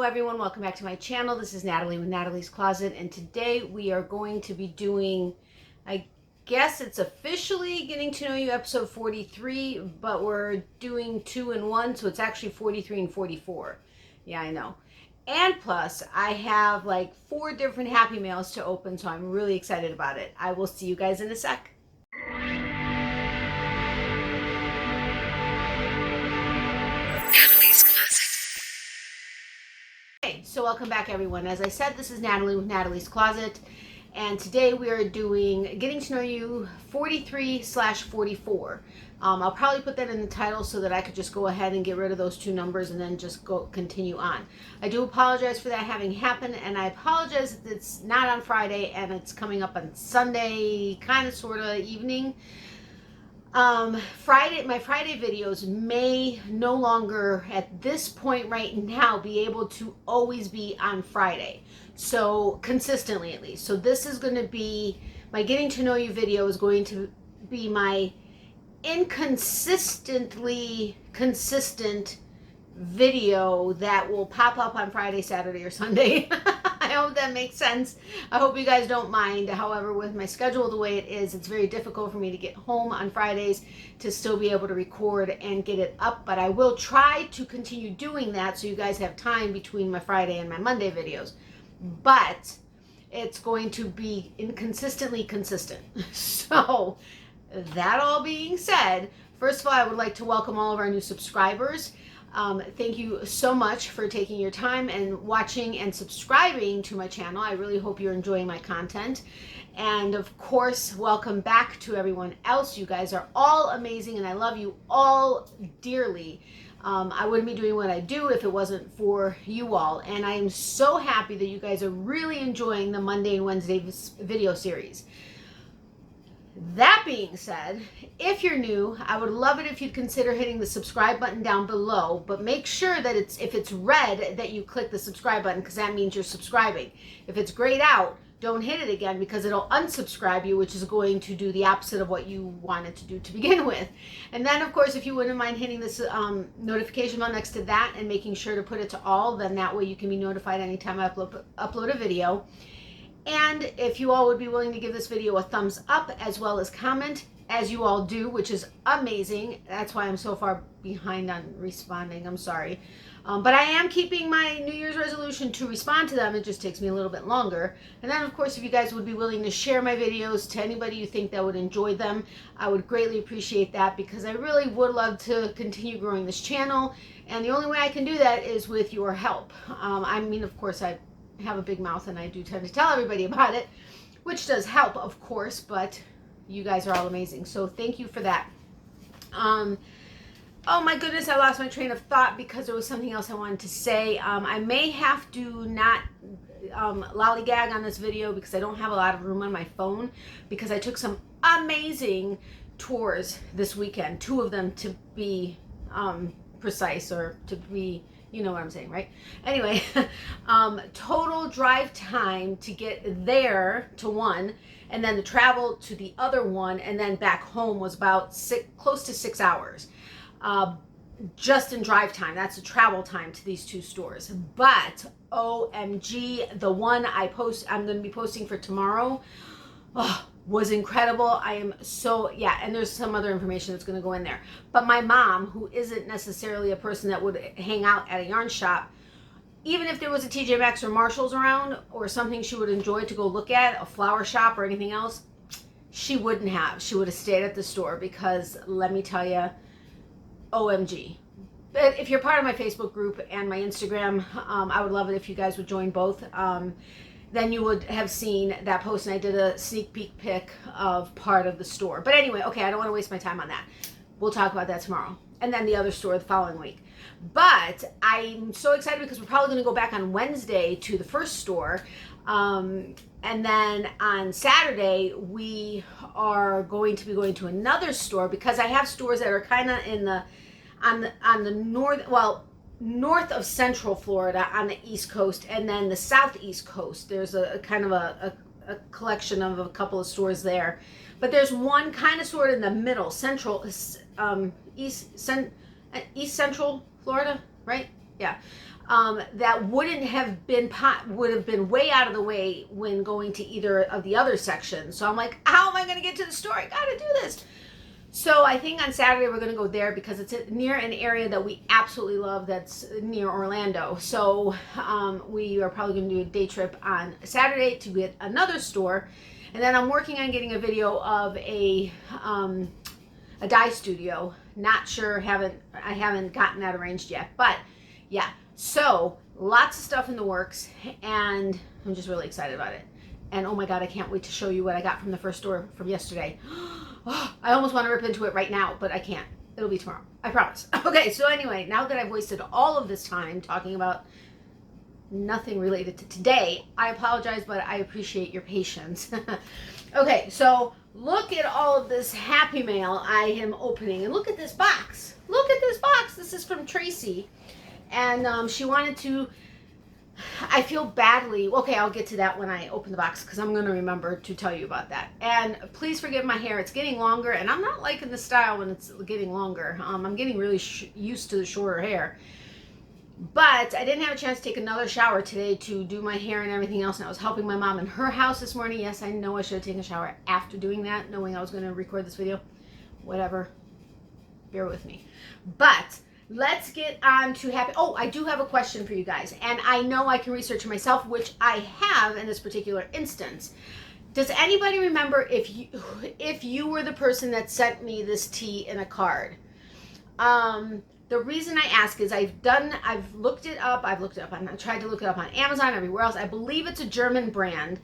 everyone, welcome back to my channel. This is Natalie with Natalie's Closet, and today we are going to be doing, I guess it's officially Getting to Know You episode 43, but we're doing 2 in 1, so it's actually 43 and 44. Yeah, I know. And plus, I have like 4 different Happy Mails to open, so I'm really excited about it. I will see you guys in a sec. So welcome back, everyone. As I said, this is Natalie with Natalie's Closet, and today we are doing Getting to Know You 43/44. I'll probably put that in the title so that I could just go ahead and get rid of those 2 numbers and then just continue on. I do apologize for that having happened, and I apologize that it's not on Friday and it's coming up on Sunday, kind of, sort of evening. My Friday videos may no longer, at this point right now, be able to always be on Friday. So consistently, at least. So this is going to be, my Getting to Know You video is going to be my inconsistently consistent video that will pop up on Friday, Saturday, or Sunday. I hope that makes sense. I hope you guys don't mind. However, with my schedule the way it is, it's very difficult for me to get home on Fridays to still be able to record and get it up, but I will try to continue doing that so you guys have time between my Friday and my Monday videos. But it's going to be inconsistently consistent. So that all being said, first of all, I would like to welcome all of our new subscribers. Thank you so much for taking your time and watching and subscribing to my channel. I really hope you're enjoying my content. And of course, welcome back to everyone else. You guys are all amazing and I love you all dearly. I wouldn't be doing what I do if it wasn't for you all. And I am so happy that you guys are really enjoying the Monday and Wednesday video series. That being said, if you're new, I would love it if you'd consider hitting the subscribe button down below, but make sure that if it's red, that you click the subscribe button, because that means you're subscribing. If it's grayed out, don't hit it again, because it'll unsubscribe you, which is going to do the opposite of what you wanted to do to begin with. And then, of course, if you wouldn't mind hitting this notification bell next to that and making sure to put it to all, then that way you can be notified anytime I upload a video. And if you all would be willing to give this video a thumbs up as well as comment, as you all do, which is amazing. That's why I'm so far behind on responding. I'm sorry. But I am keeping my New Year's resolution to respond to them. It just takes me a little bit longer. And then, of course, if you guys would be willing to share my videos to anybody you think that would enjoy them, I would greatly appreciate that, because I really would love to continue growing this channel. And the only way I can do that is with your help. I mean, of course, I have a big mouth and I do tend to tell everybody about it, which does help, of course, but you guys are all amazing, so thank you for that. Oh my goodness, I lost my train of thought because there was something else I wanted to say. I may have to not lollygag on this video because I don't have a lot of room on my phone, because I took some amazing tours this weekend, 2 of them to be precise, or to be, you know what I'm saying, right? Anyway, total drive time to get there to one, and then the travel to the other one, and then back home was about close to 6 hours. Just in drive time. That's the travel time to these 2 stores. But OMG, the one I'm going to be posting for tomorrow, was incredible. I am so, yeah, and there's some other information that's going to go in there. But my mom, who isn't necessarily a person that would hang out at a yarn shop, even if there was a TJ Maxx or Marshall's around, or something she would enjoy to go look at, a flower shop or anything else, she wouldn't have. She would have stayed at the store, because let me tell you, OMG. But if you're part of my Facebook group and my Instagram, I would love it if you guys would join both. Then you would have seen that post, and I did a sneak peek pic of part of the store. But anyway, okay, I don't want to waste my time on that. We'll talk about that tomorrow. And then the other store the following week. But I'm so excited because we're probably going to go back on Wednesday to the first store. And then on Saturday, we are going to be going to another store, because I have stores that are kind of in the, on the north, well, north of Central Florida on the East Coast, and then the Southeast Coast. There's a kind of a collection of a couple of stores there, but there's one kind of sort of in the middle, East Central Florida, right? Yeah. that would have been way out of the way when going to either of the other sections. So I'm like, how am I going to get to the store? I got to do this. So I think on Saturday we're going to go there because it's near an area that we absolutely love that's near Orlando. So we are probably going to do a day trip on Saturday to get another store. And then I'm working on getting a video of a dye studio. Not sure, I haven't gotten that arranged yet. But yeah, so lots of stuff in the works and I'm just really excited about it. And oh my God, I can't wait to show you what I got from the first store from yesterday. Oh, I almost want to rip into it right now, but I can't. It'll be tomorrow. I promise. Okay, so anyway, now that I've wasted all of this time talking about nothing related to today, I apologize, but I appreciate your patience. Okay, so look at all of this Happy Mail I am opening. And look at this box. Look at this box. This is from Tracy. And she wanted to... I feel badly. Okay, I'll get to that when I open the box because I'm going to remember to tell you about that. And please forgive my hair. It's getting longer and I'm not liking the style when it's getting longer. I'm getting really used to the shorter hair. But I didn't have a chance to take another shower today to do my hair and everything else. And I was helping my mom in her house this morning. Yes, I know I should have taken a shower after doing that, knowing I was going to record this video. Whatever. Bear with me. But... let's get on to happy. Oh, I do have a question for you guys. And I know I can research it myself, which I have in this particular instance. Does anybody remember if you were the person that sent me this tea in a card? The reason I ask is I've looked it up. I tried to look it up on Amazon, everywhere else. I believe it's a German brand.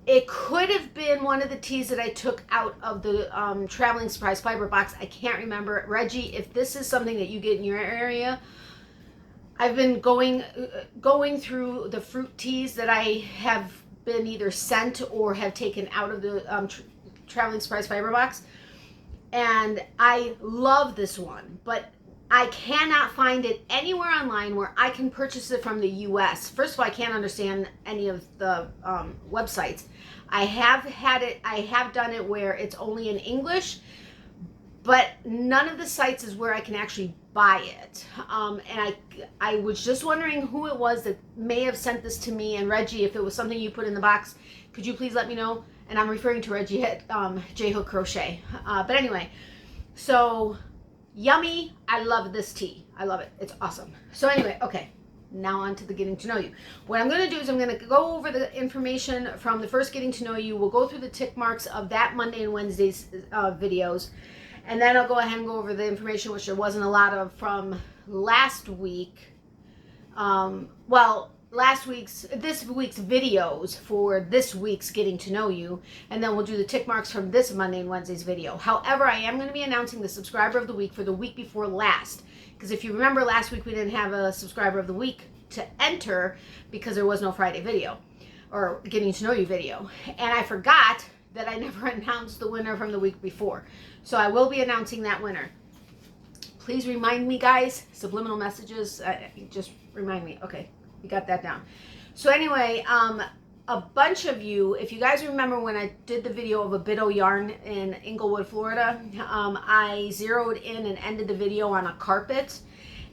It could have been one of the teas that I took out of the Traveling Surprise Fiber box. I can't remember. Reggie, if this is something that you get in your area, I've been going through the fruit teas that I have been either sent or have taken out of the Traveling Surprise Fiber box. And I love this one, but I cannot find it anywhere online where I can purchase it from the U.S. First of all, I can't understand any of the websites. I have done it where it's only in English, but none of the sites is where I can actually buy it. And I was just wondering who it was that may have sent this to me. And Reggie, if it was something you put in the box, could you please let me know? And I'm referring to Reggie at J-Hook Crochet. But anyway, so... yummy. I love this tea. I love it. It's awesome. So anyway, okay, now on to the getting to know you. What I'm going to do is I'm going to go over the information from the first getting to know you. We'll go through the tick marks of that Monday and Wednesday's videos. And then I'll go ahead and go over the information, which there wasn't a lot of from last week. This week's videos for this week's Getting to Know You, and then we'll do the tick marks from this Monday and Wednesday's video. However, I am going to be announcing the subscriber of the week for the week before last, because if you remember last week we didn't have a subscriber of the week to enter because there was no Friday video or Getting to Know You video, and I forgot that I never announced the winner from the week before, so I will be announcing that winner. Please remind me, guys. Subliminal messages, just remind me. Okay. We got that down. So anyway, a bunch of you, if you guys remember when I did the video of a Bitto yarn in Inglewood, Florida, I zeroed in and ended the video on a carpet,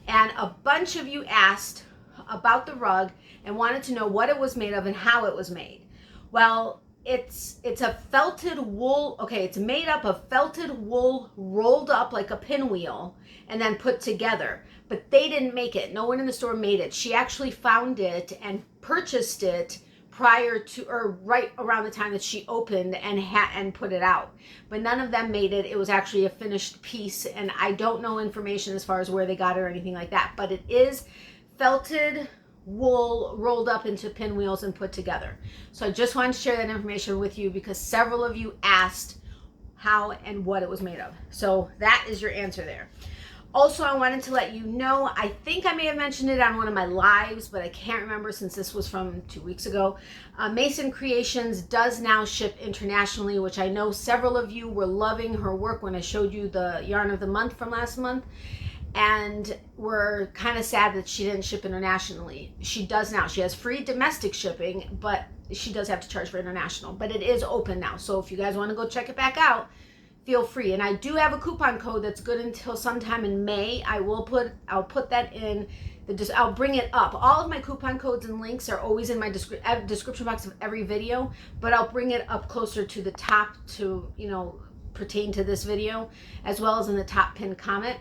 and a bunch of you asked about the rug and wanted to know what it was made of and how it was made. Well, it's a felted wool. Okay, it's made up of felted wool rolled up like a pinwheel and then put together. But they didn't make it. No one in the store made it. She actually found it and purchased it prior to, or right around the time that she opened and put it out. But none of them made it. It was actually a finished piece, and I don't know information as far as where they got it or anything like that. But it is felted wool rolled up into pinwheels and put together. So I just wanted to share that information with you because several of you asked how and what it was made of. So that is your answer there. Also, I wanted to let you know, I think I may have mentioned it on one of my lives, but I can't remember since this was from 2 weeks ago. Mason Creations does now ship internationally, which I know several of you were loving her work when I showed you the yarn of the month from last month. And we're kind of sad that she didn't ship internationally. She does now. She has free domestic shipping, but she does have to charge for international. But it is open now. So if you guys want to go check it back out, feel free. And I do have a coupon code that's good until sometime in May. I'll put that in I'll bring it up. All of my coupon codes and links are always in my description box of every video, but I'll bring it up closer to the top to, pertain to this video, as well as in the top pinned comment.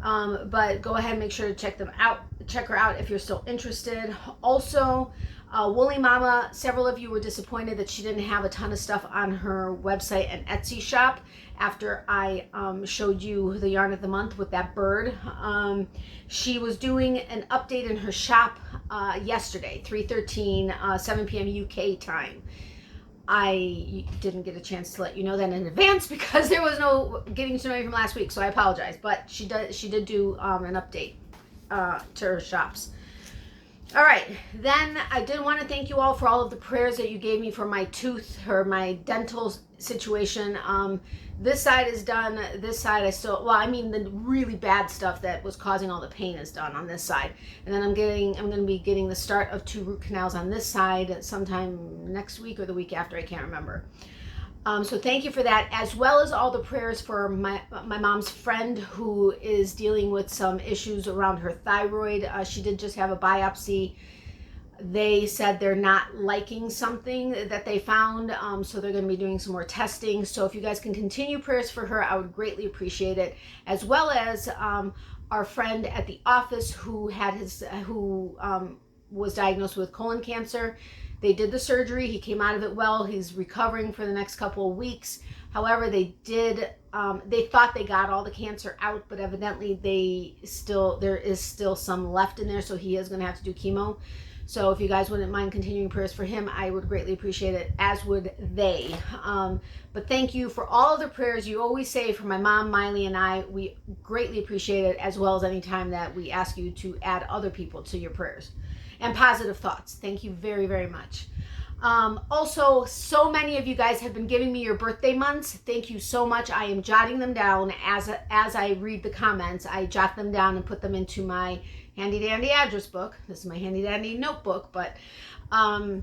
But go ahead and make sure to check her out if you're still interested. Also, Woolly Mama, several of you were disappointed that she didn't have a ton of stuff on her website and Etsy shop after I showed you the yarn of the month with that bird. She was doing an update in her shop yesterday, 3:13, 7 p.m. UK time. I didn't get a chance to let you know that in advance because there was no getting to know you from last week, so I apologize. But she did do an update to her shops. All right, then I did want to thank you all for all of the prayers that you gave me for my tooth or my dental situation. This side is done. This side I still, the really bad stuff that was causing all the pain is done on this side. And then I'm going to be getting the start of 2 root canals on this side sometime next week or the week after, I can't remember. So thank you for that, as well as all the prayers for my mom's friend who is dealing with some issues around her thyroid. She did just have a biopsy. They said they're not liking something that they found, so they're going to be doing some more testing. So if you guys can continue prayers for her, I would greatly appreciate it, as well as our friend at the office who was diagnosed with colon cancer. They did the surgery. He came out of it well. He's recovering for the next couple of weeks. However, they thought they got all the cancer out, but evidently there is still some left in there, so he is going to have to do chemo. So if you guys wouldn't mind continuing prayers for him, I would greatly appreciate it, as would they. But thank you for all of the prayers you always say for my mom, Miley, and I. We greatly appreciate it, as well as any time that we ask you to add other people to your prayers and positive thoughts. Thank you very, very much. Also, so many of you guys have been giving me your birthday months. Thank you so much. I am jotting them down as I read the comments. I jot them down and put them into my handy dandy address book. This is my handy dandy notebook, but so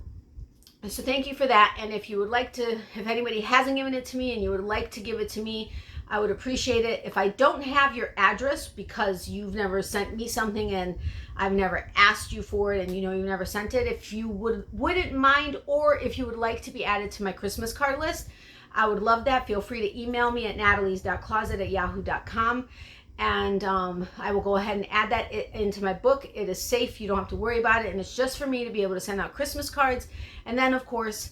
thank you for that. And if you would like to, if anybody hasn't given it to me and you would like to give it to me, I would appreciate it. If I don't have your address because you've never sent me something and I've never asked you for it and you've never sent it, if you wouldn't mind, or if you would like to be added to my Christmas card list, I would love that. Feel free to email me at natalies.closet@yahoo.com, and I will go ahead and add that into my book. It is safe. You don't have to worry about it, and it's just for me to be able to send out Christmas cards, and then of course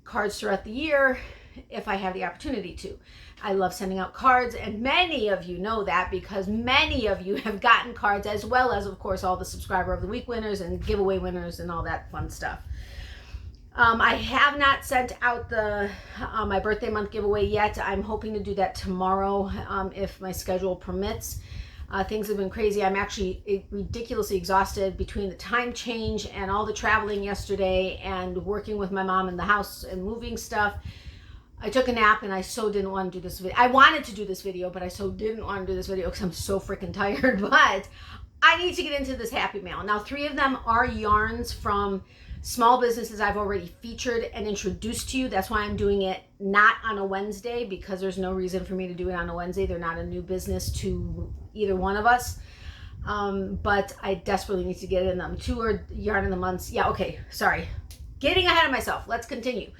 cards throughout the year if I have the opportunity to. I love sending out cards, and many of you know that because many of you have gotten cards, as well as, of course, all the Subscriber of the Week winners and giveaway winners and all that fun stuff. I have not sent out my birthday month giveaway yet. I'm hoping to do that tomorrow if my schedule permits. Things have been crazy. I'm actually ridiculously exhausted between the time change and all the traveling yesterday and working with my mom in the house and moving stuff. I took a nap and I so didn't want to do this video. I wanted to do this video, but I so didn't want to do this video because I'm so freaking tired. But I need to get into this Happy Mail. Now, 3 of them are yarns from small businesses I've already featured and introduced to you. That's why I'm doing it not on a Wednesday, because there's no reason for me to do it on a Wednesday. They're not a new business to either one of us. But I desperately need to get in them. 2 are yarn in the months. Yeah, okay, sorry. Getting ahead of myself. Let's continue.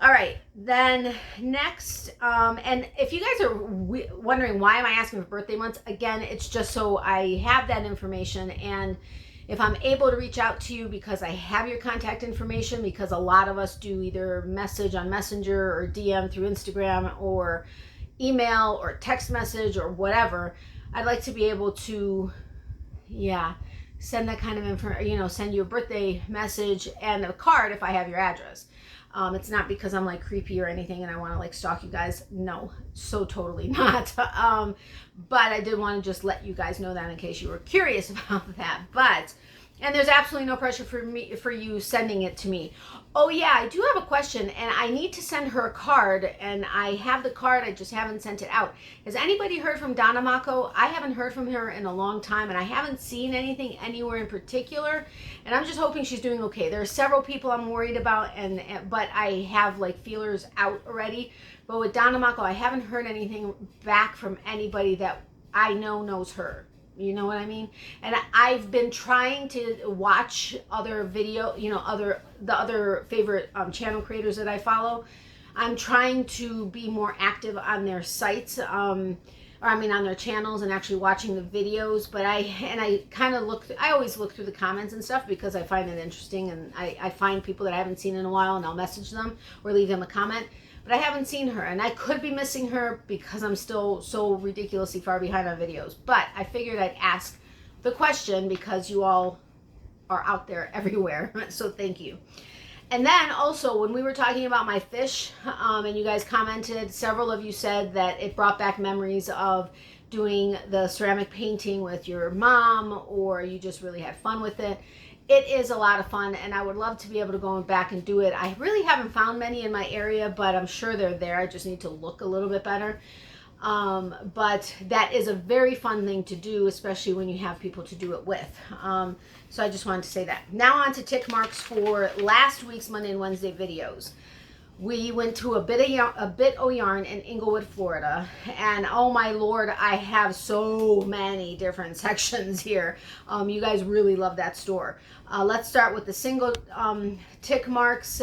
All right, then next, and if you guys are wondering why am I asking for birthday months, again, it's just so I have that information, and if I'm able to reach out to you because I have your contact information, because a lot of us do either message on Messenger or DM through Instagram or email or text message or whatever, I'd like to be able to, send that kind of information, send you a birthday message and a card if I have your address. It's not because I'm like creepy or anything and I want to like stalk you guys. No, so totally not. But I did want to just let you guys know that in case you were curious about that. And there's absolutely no pressure for you sending it to me. Oh yeah, I do have a question, and I need to send her a card, and I have the card, I just haven't sent it out. Has anybody heard from Donna Mako? I haven't heard from her in a long time, and I haven't seen anything anywhere in particular, and I'm just hoping she's doing okay. There are several people I'm worried about, but I have like feelers out already. But with Donna Mako, I haven't heard anything back from anybody that I know knows her. You know what I mean? And I've been trying to watch other video, the other favorite channel creators that I follow. I'm trying to be more active on their sites, on their channels, and actually watching the videos. But I kind of I always look through the comments and stuff because I find it interesting, and I find people that I haven't seen in a while, and I'll message them or leave them a comment. But I haven't seen her, and I could be missing her because I'm still so ridiculously far behind on videos. But I figured I'd ask the question because you all are out there everywhere. So thank you. And then also, when we were talking about my fish, and you guys commented, several of you said that it brought back memories of doing the ceramic painting with your mom, or you just really had fun with it. It is a lot of fun, and I would love to be able to go back and do it. I really haven't found many in my area, but I'm sure they're there. I just need to look a little bit better. But that is a very fun thing to do, especially when you have people to do it with. So I just wanted to say that. Now on to tick marks for last week's Monday and Wednesday videos. We went to a bit o' yarn in Inglewood, Florida, and oh my Lord, I have so many different sections here. You guys really love that store. Let's start with the single tick marks.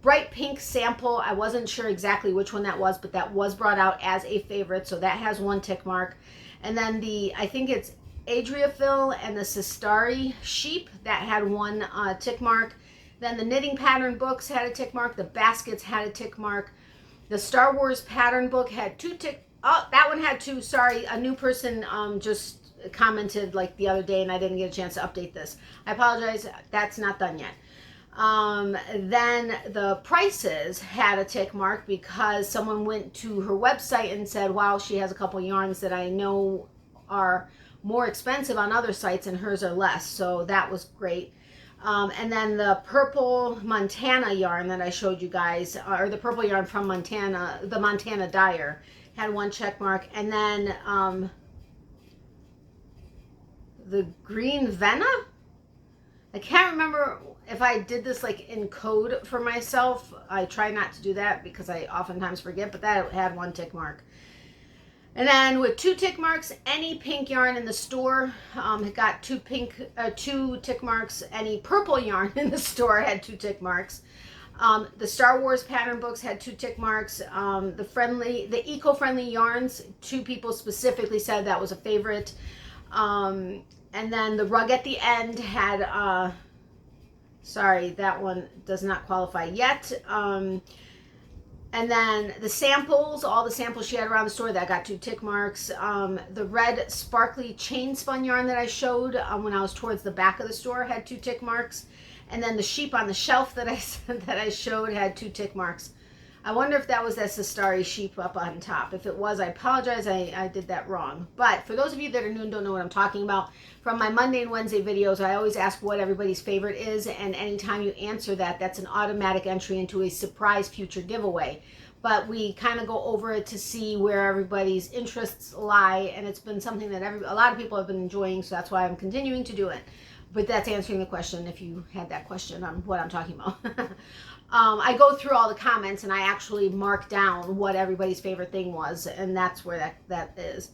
Bright pink sample. I wasn't sure exactly which one that was, but that was brought out as a favorite, so that has one tick mark. And then I think it's Adriaphil and the Sistari sheep, that had one tick mark. Then the knitting pattern books had a tick mark. The baskets had a tick mark. The Star Wars pattern book had that one had two. Sorry, a new person just commented like the other day, and I didn't get a chance to update this. I apologize. That's not done yet. Then the prices had a tick mark because someone went to her website and said, wow, she has a couple yarns that I know are more expensive on other sites and hers are less. So that was great. And then the purple Montana yarn that I showed you guys, or the purple yarn from Montana, the Montana dyer, had one check mark. And then the green Vena, I can't remember if I did this like in code for myself. I try not to do that because I oftentimes forget, but that had one tick mark. And then with two tick marks, any pink yarn in the store it got two tick marks. Any purple yarn in the store had two tick marks. The Star Wars pattern books had two tick marks. The eco-friendly yarns, two people specifically said that was a favorite. And then the rug at the end had, sorry, that one does not qualify yet. And then the samples, all the samples she had around the store, that got two tick marks. The red sparkly chain spun yarn that I showed when I was towards the back of the store had two tick marks. And then the sheep on the shelf that I showed had two tick marks. I wonder if that was that Sistari sheep up on top. If it was, I apologize. I did that wrong. But for those of you that are new and don't know what I'm talking about, from my Monday and Wednesday videos, I always ask what everybody's favorite is. And anytime you answer that, that's an automatic entry into a surprise future giveaway. But we kind of go over it to see where everybody's interests lie. And it's been something that a lot of people have been enjoying. So that's why I'm continuing to do it. But that's answering the question if you had that question on what I'm talking about. I go through all the comments and I actually mark down what everybody's favorite thing was, and that's where that is.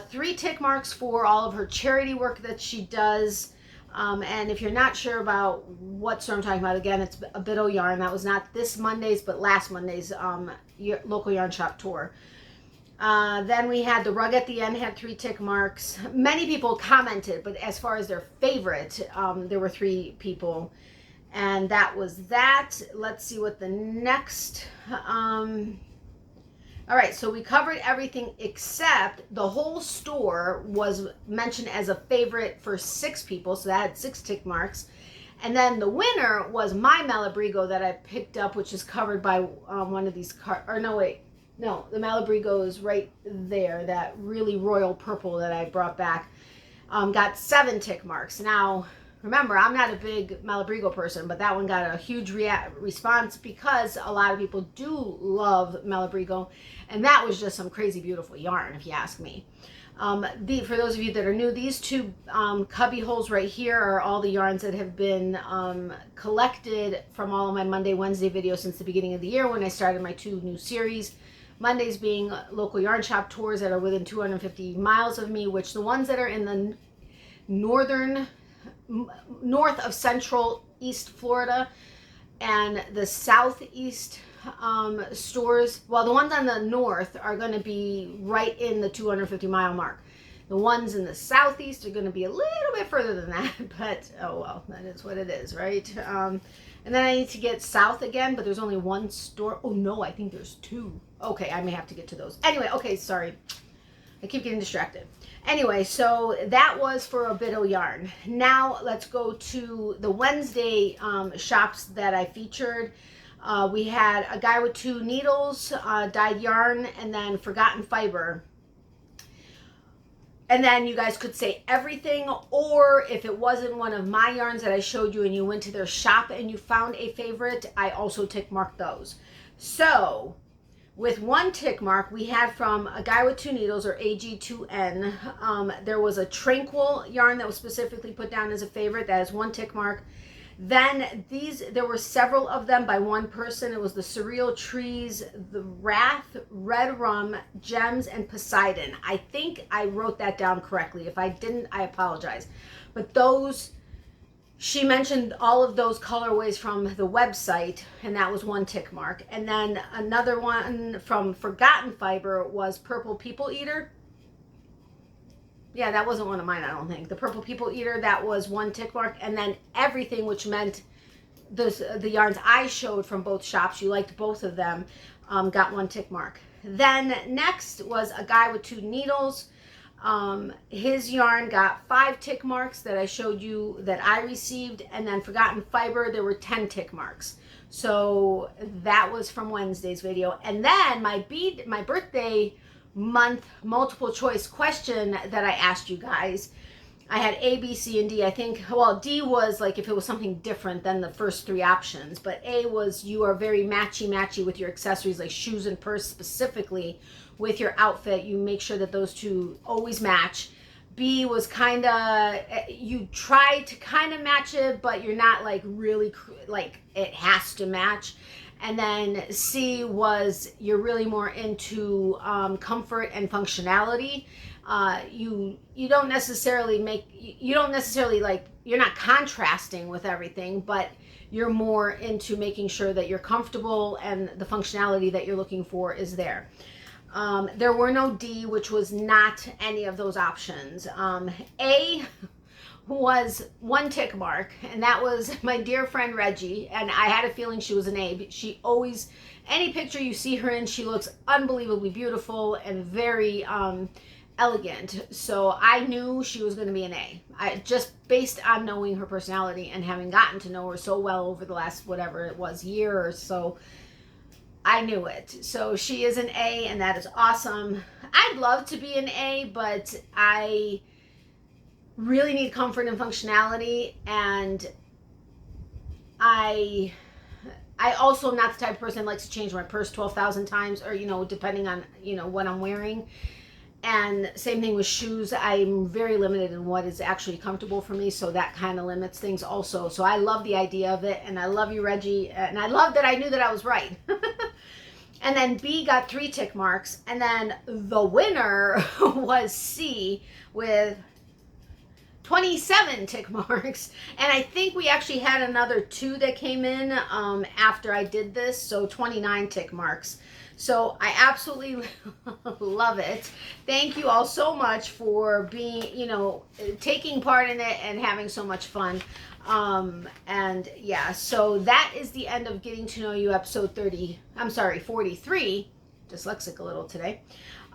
3 tick marks for all of her charity work that she does. And if you're not sure about what store I'm talking about, again, it's a bit o' yarn. That was not this Monday's, but last Monday's local yarn shop tour. Then we had the rug at the end, had 3 tick marks. Many people commented, but as far as their favorite, there were 3 people. And that was that. Let's see what the next... all right, so we covered everything except the whole store was mentioned as a favorite for 6 people. So that had 6 tick marks. And then the winner was my Malabrigo that I picked up, which is covered by one of these No, the Malabrigo is right there, that really royal purple that I brought back. Got 7 tick marks. Now, remember, I'm not a big Malabrigo person, but that one got a huge response because a lot of people do love Malabrigo, and that was just some crazy beautiful yarn, if you ask me. For those of you that are new, these 2 cubby holes right here are all the yarns that have been collected from all of my Monday, Wednesday videos since the beginning of the year when I started my 2 new series. Mondays being local yarn shop tours that are within 250 miles of me, which the ones that are in the north of central East Florida and the southeast stores, well, the ones on the north are going to be right in the 250-mile mark. The ones in the southeast are going to be a little bit further than that, but oh well, that is what it is, right? And then I need to get south again, but there's only one store. Oh no, I think there's two. Okay, I may have to get to those. Anyway, okay, sorry. I keep getting distracted. Anyway, so that was for a bit of yarn. Now let's go to the Wednesday shops that I featured. We had A Guy with Two Needles, Dyed Yarn, and then Forgotten Fiber. And then you guys could say everything, or if it wasn't one of my yarns that I showed you and you went to their shop and you found a favorite, I also tick marked those. So with one tick mark, we had from A Guy with Two Needles, or AG2N. There was a Tranquil yarn that was specifically put down as a favorite. That is one tick mark. Then there were several of them by one person. It was the Surreal Trees, the Wrath, Red Rum, Gems, and Poseidon. I think I wrote that down correctly. If I didn't, I apologize. But those, she mentioned all of those colorways from the website, and that was one tick mark. And then another one from Forgotten Fiber was Purple People Eater. Yeah, that wasn't one of mine, I don't think. The Purple People Eater, that was one tick mark. And then everything, which meant the yarns I showed from both shops, you liked both of them, got one tick mark. Then next was A Guy with Two Needles. His yarn got 5 tick marks that I showed you that I received. And then Forgotten Fiber, there were 10 tick marks. So that was from Wednesday's video. And then my birthday month multiple choice question that I asked you guys, I had A, B, C, and D. I think, well, D was like if it was something different than the first 3 options, but A was you are very matchy with your accessories, like shoes and purse specifically with your outfit. You make sure that those two always match. B was kind of, you try to kind of match it, but you're not like really like it has to match. And then C was you're really more into comfort and functionality. You don't necessarily like, you're not contrasting with everything, but you're more into making sure that you're comfortable and the functionality that you're looking for is there. There were no D, which was not any of those options. A was one tick mark, and that was my dear friend Reggie, and I had a feeling she was an A. She always, any picture you see her in, she looks unbelievably beautiful and very elegant, so I knew she was going to be an A. Just based on knowing her personality and having gotten to know her so well over the last whatever it was year or so, I knew it. So she is an A, and that is awesome. I'd love to be an A, but I really need comfort and functionality, and I also am not the type of person that likes to change my purse 12,000 times, or depending on what I'm wearing. And same thing with shoes. I'm very limited in what is actually comfortable for me, so that kind of limits things also. So I love the idea of it, and I love you, Reggie, and I love that I knew that I was right. And then B got 3 tick marks, and then the winner was C with 27 tick marks. And I think we actually had another 2 that came in after I did this, so 29 tick marks. So I absolutely love it. Thank you all so much for being, taking part in it and having so much fun. And yeah, so that is the end of Getting to Know You episode 43. Dyslexic a little today.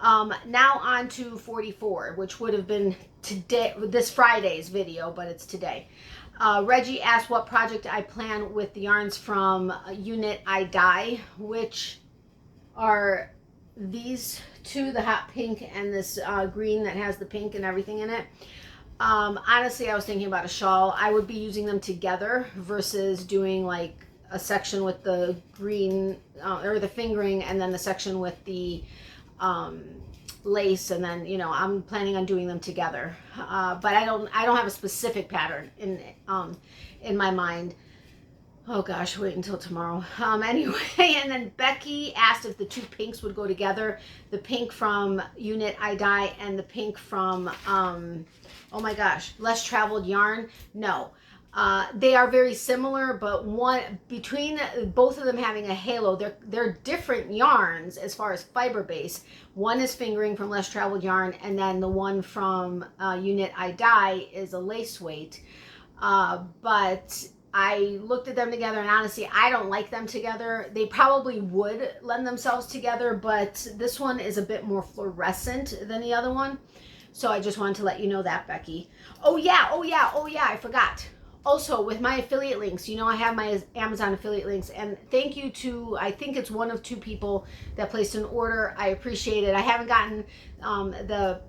Now on to 44, which would have been today, this Friday's video, but it's today. Reggie asked what project I plan with the yarns from Unit I Dye, which are these 2, the hot pink and this green that has the pink and everything in it. Honestly, I was thinking about a shawl. I would be using them together versus doing like a section with the green or the fingering, and then the section with the lace, and then I'm planning on doing them together. But I don't have a specific pattern in my mind. Oh gosh, wait until tomorrow. Anyway, and then Becky asked if the two pinks would go together. The pink from Unit I Die and the pink from, oh my gosh, Less Traveled Yarn. No. They are very similar, but one between both of them having a halo, they're different yarns as far as fiber base. One is fingering from Less Traveled Yarn, and then the one from Unit I Die is a lace weight. But I looked at them together, and honestly, I don't like them together. They probably would lend themselves together, but this one is a bit more fluorescent than the other one. So I just wanted to let you know that, Becky. Oh yeah, I forgot. Also, with my affiliate links, you know, I have my Amazon affiliate links, and thank you to, I think it's one of two people that placed an order. I appreciate it. I haven't gotten the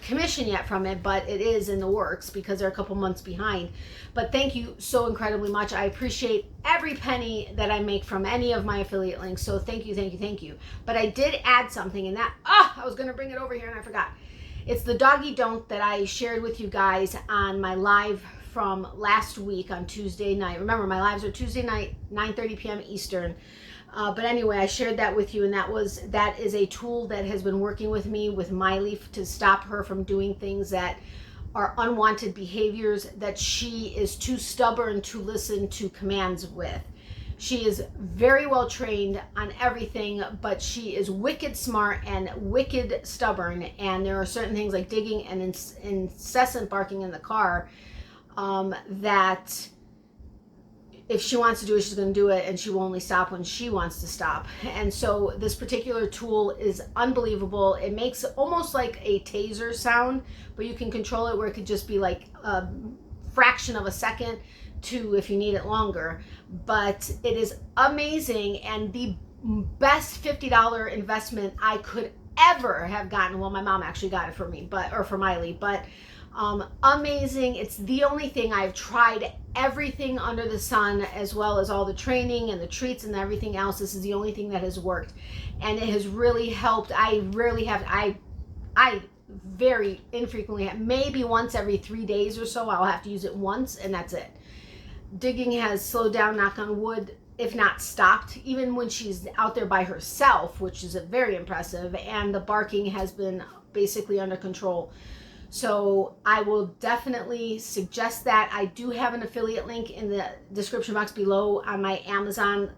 commission yet from it, but it is in the works because they're a couple months behind. But thank you so incredibly much. I appreciate every penny that I make from any of my affiliate links. So thank you. But I did add something, and that, I was going to bring it over here and I forgot. It's the doggy don't that I shared with you guys on my live from last week on Tuesday night. Remember, my lives are Tuesday night, 9:30 p.m. Eastern. But anyway, I shared that with you, and that is a tool that has been working with me with Miley to stop her from doing things that are unwanted behaviors that she is too stubborn to listen to commands with. She is very well trained on everything, but she is wicked smart and wicked stubborn, and there are certain things like digging and incessant barking in the car that if she wants to do it, she's going to do it, and she will only stop when she wants to stop. And so this particular tool is unbelievable. It makes almost like a taser sound, but you can control it where it could just be like a fraction of a second to if you need it longer. But it is amazing, and the best $50 investment I could ever have gotten. Well, my mom actually got it for me, or for Miley, but amazing. It's the only thing. I've tried everything under the sun, as well as all the training and the treats and everything else. This is the only thing that has worked, and it has really helped. I very infrequently, maybe once every 3 days or so, I'll have to use it once, and that's it. Digging has slowed down, knock on wood, if not stopped, even when she's out there by herself, which is very impressive, and the barking has been basically under control. So I will definitely suggest that. I do have an affiliate link in the description box below on my Amazon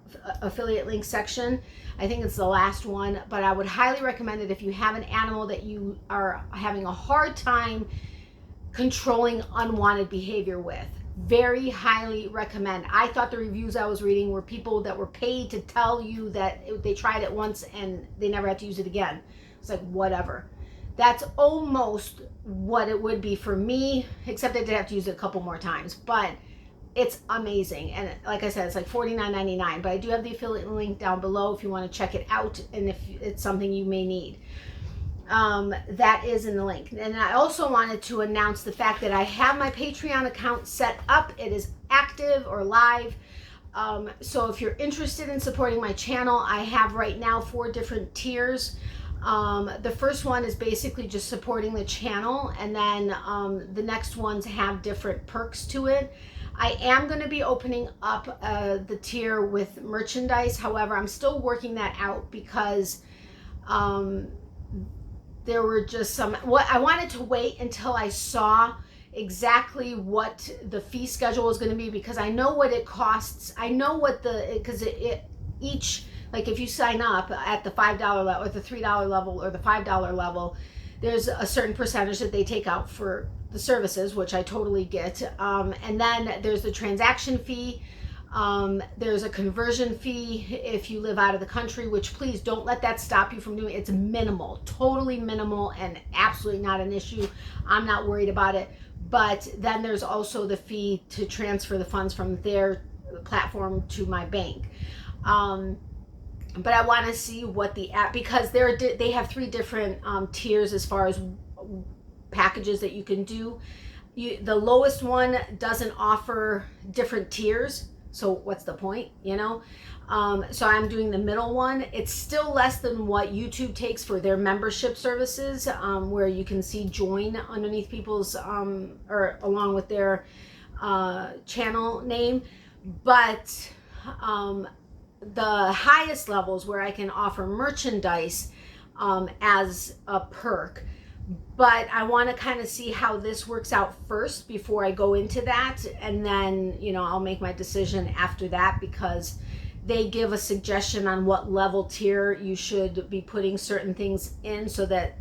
affiliate link section. I think it's the last one, but I would highly recommend it if you have an animal that you are having a hard time controlling unwanted behavior with. Very highly recommend. I thought the reviews I was reading were people that were paid to tell you that they tried it once and they never had to use it again. It's like, whatever. That's almost what it would be for me, except I did have to use it a couple more times. But it's amazing, and like I said, it's like $49.99. But I do have the affiliate link down below if you want to check it out, and if it's something you may need. That is in the link. And I also wanted to announce the fact that I have my Patreon account set up. It is active or live. So if you're interested in supporting my channel, I have right now 4 different tiers. The first one is basically just supporting the channel, and then the next ones have different perks to it. I am going to be opening up the tier with merchandise. However, I'm still working that out because there were just I wanted to wait until I saw exactly what the fee schedule is going to be, because I know what it costs. I know what each, like if you sign up at the $5 level or the $3 level or the $5 level, there's a certain percentage that they take out for the services, which I totally get. And then there's the transaction fee. There's a conversion fee if you live out of the country, which please don't let that stop you from doing it. It's minimal, totally minimal, and absolutely not an issue. I'm not worried about it. But then there's also the fee to transfer the funds from their platform to my bank. But I want to see what the app, because they have 3 different tiers as far as packages that you can do. The lowest one doesn't offer different tiers, so what's the point, you know? So I'm doing the middle one. It's still less than what YouTube takes for their membership services, where you can see join underneath people's or along with their channel name. but the highest levels where I can offer merchandise as a perk. But I want to kind of see how this works out first before I go into that, and then, you know, I'll make my decision after that, because they give a suggestion on what level tier you should be putting certain things in, so that,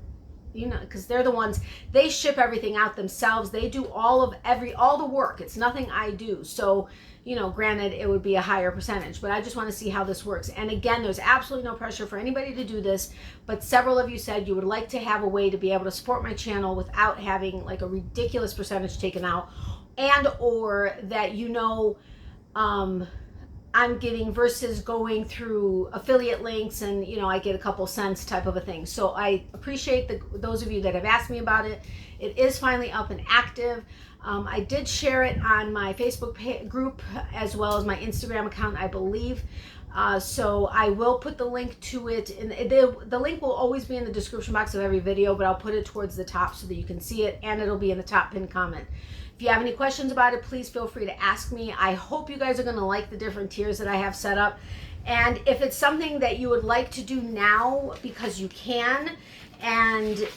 you know, because they're the ones, they ship everything out themselves. They do all the work. It's nothing I do. So, you know, granted, it would be a higher percentage, but I just want to see how this works. And again, there's absolutely no pressure for anybody to do this, but several of you said you would like to have a way to be able to support my channel without having like a ridiculous percentage taken out, and or that, you know, I'm getting versus going through affiliate links and, you know, I get a couple cents type of a thing. So I appreciate those of you that have asked me about it. It is finally up and active. I did share it on my Facebook group as well as my Instagram account, I believe. So I will put the link to it, and the link will always be in the description box of every video, but I'll put it towards the top so that you can see it, and it'll be in the top pinned comment. If you have any questions about it, please feel free to ask me. I hope you guys are going to like the different tiers that I have set up. And if it's something that you would like to do now because you can, and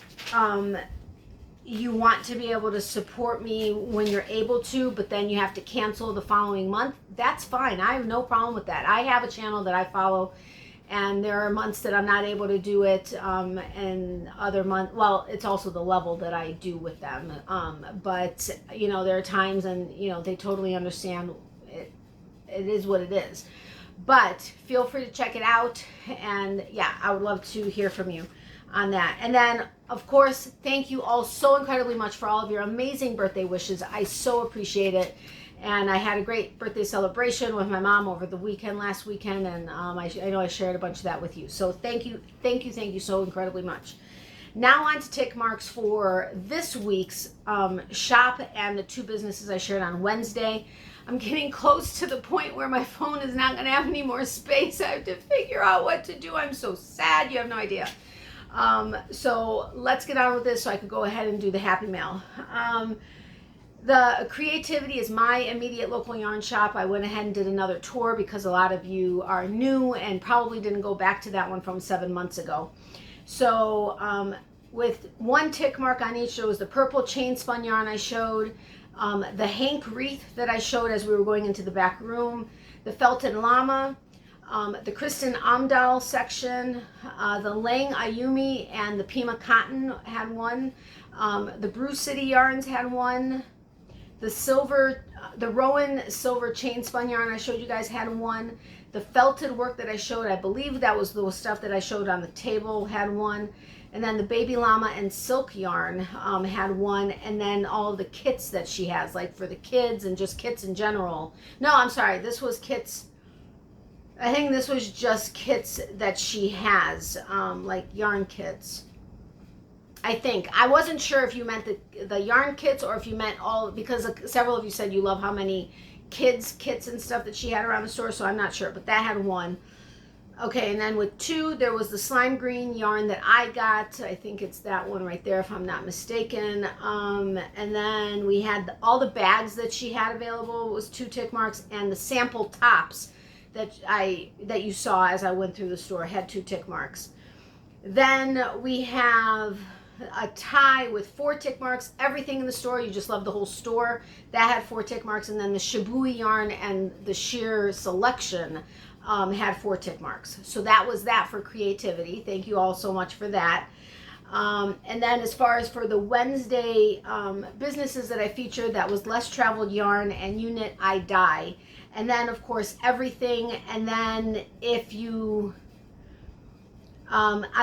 you want to be able to support me when you're able to, but then you have to cancel the following month, that's fine. I have no problem with that. I have a channel that I follow, and there are months that I'm not able to do it, and other months, well, it's also the level that I do with them. But, you know, there are times, and, you know, they totally understand it. It is what it is. But feel free to check it out, and yeah, I would love to hear from you on that. And then, of course, thank you all so incredibly much for all of your amazing birthday wishes. I so appreciate it. And I had a great birthday celebration with my mom over the last weekend, and I know I shared a bunch of that with you. So thank you so incredibly much. Now on to tick marks for this week's shop and the 2 businesses I shared on Wednesday. I'm getting close to the point where my phone is not going to have any more space. I have to figure out what to do. I'm so sad. You have no idea. So let's get on with this so I could go ahead and do the Happy Mail. The creativity is my immediate local yarn shop. I went ahead and did another tour because a lot of you are new and probably didn't go back to that one from 7 months ago. So with 1 tick mark on each, there was the purple chain spun yarn I showed, the Hank wreath that I showed as we were going into the back room, the felted llama, the Kristen Amdahl section, the Lang Ayumi and the Pima cotton had 1, the Brew City yarns had 1, the Rowan silver chain spun yarn I showed you guys had 1, the felted work that I showed, I believe that was the stuff that I showed on the table, had 1, and then the baby llama and silk yarn had 1, and then all of the kits that she has, like for the kids and just kits in general. No, I'm sorry, this was kits. I think this was just kits that she has, like yarn kits. I think. I wasn't sure if you meant the yarn kits or if you meant all, because several of you said you love how many kids kits and stuff that she had around the store, so I'm not sure, but that had 1. Okay, and then with 2, there was the slime green yarn that I got. I think it's that one right there, if I'm not mistaken. And then we had all the bags that she had available was 2 tick marks, and the sample tops that you saw as I went through the store had 2 tick marks. Then we have a tie with 4 tick marks. Everything in the store, you just love the whole store, that had 4 tick marks. And then the Shibui yarn and the sheer selection had 4 tick marks. So that was that for creativity. Thank you all so much for that. And then as far as for the Wednesday businesses that I featured, that was Less Traveled Yarn and Unit I Dye. And then of course everything. And then if you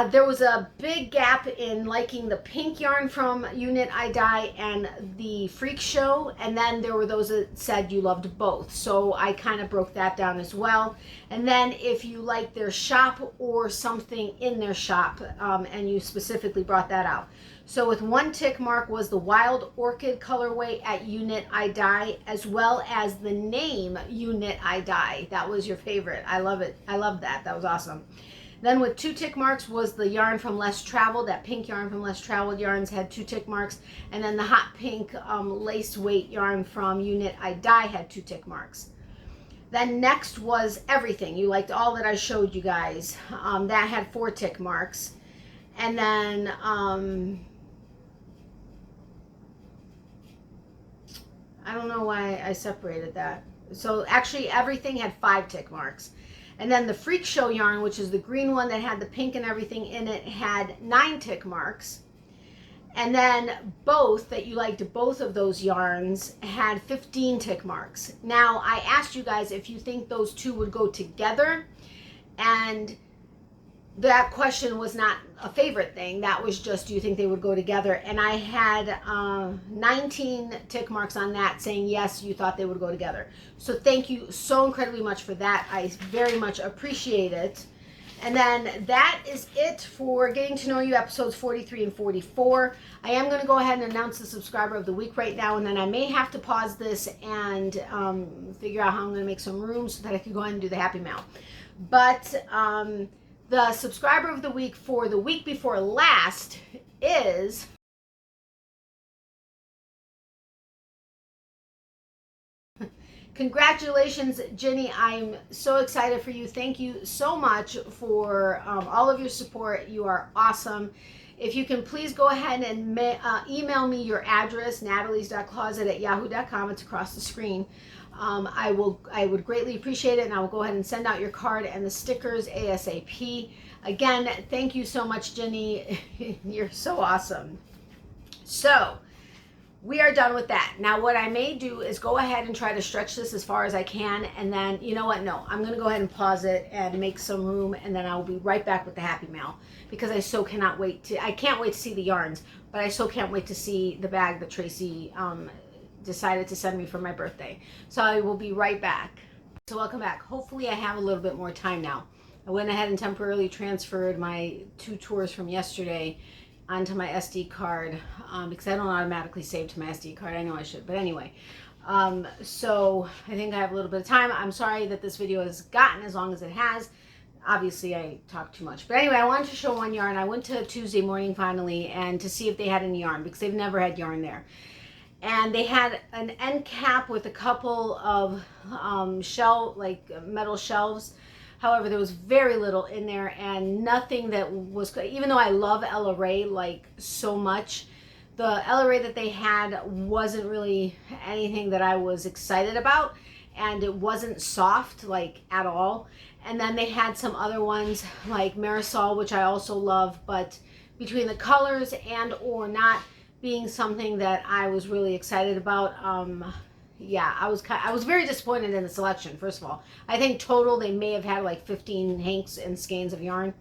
there was a big gap in liking the pink yarn from Unit I Dye and the Freak Show, and then there were those that said you loved both, so I kind of broke that down as well. And then if you like their shop or something in their shop, and you specifically brought that out. So with 1 tick mark was the Wild Orchid colorway at Unit I Dye, as well as the name Unit I Dye. That was your favorite. I love it. I love that. That was awesome. Then with 2 tick marks was the yarn from Less Traveled. That pink yarn from Less Traveled Yarns had 2 tick marks. And then the hot pink lace weight yarn from Unit I Dye had 2 tick marks. Then next was everything. You liked all that I showed you guys. That had 4 tick marks. And then I don't know why I separated that. So actually everything had 5 tick marks. And then the Freak Show yarn, which is the green one that had the pink and everything in it, had 9 tick marks. And then both, that you liked both of those yarns, had 15 tick marks. Now, I asked you guys if you think those two would go together, and that question was not a favorite thing. That was just, do you think they would go together? And I had 19 tick marks on that saying, yes, you thought they would go together. So thank you so incredibly much for that. I very much appreciate it. And then that is it for Getting to Know You episodes 43 and 44. I am going to go ahead and announce the subscriber of the week right now, and then I may have to pause this and figure out how I'm going to make some room so that I can go ahead and do the Happy Mail. But the subscriber of the week for the week before last is congratulations, Jenny. I'm so excited for you. Thank you so much for all of your support. You are awesome. If you can please go ahead and email me your address, natalies.closet@yahoo.com. It's across the screen. I would greatly appreciate it, and I will go ahead and send out your card and the stickers ASAP. Again, thank you so much, Jenny. You're so awesome. So we are done with that. Now what I may do is go ahead and try to stretch this as far as I can, and then, you know what, no, I'm going to go ahead and pause it and make some room, and then I'll be right back with the Happy Mail, because I so cannot wait to, I can't wait to see the yarns, but I so can't wait to see the bag that Tracy decided to send me for my birthday. So I will be right back. So welcome back. Hopefully I have a little bit more time now. I went ahead and temporarily transferred my 2 tours from yesterday onto my SD card because I don't automatically save to my SD card. I know I should, but anyway. So I think I have a little bit of time. I'm sorry that this video has gotten as long as it has. Obviously I talk too much, but anyway, I wanted to show one yarn. I went to Tuesday morning finally, and to see if they had any yarn, because they've never had yarn there. And they had an end cap with a couple of metal shelves. However, there was very little in there, and nothing that was, even though I love Ella Ray like so much, the Ella Ray that they had wasn't really anything that I was excited about, and it wasn't soft like at all. And then they had some other ones like Marisol, which I also love, but between the colors and or not being something that I was really excited about, yeah, I was very disappointed in the selection. First of all, I think total they may have had like 15 hanks and skeins of yarn,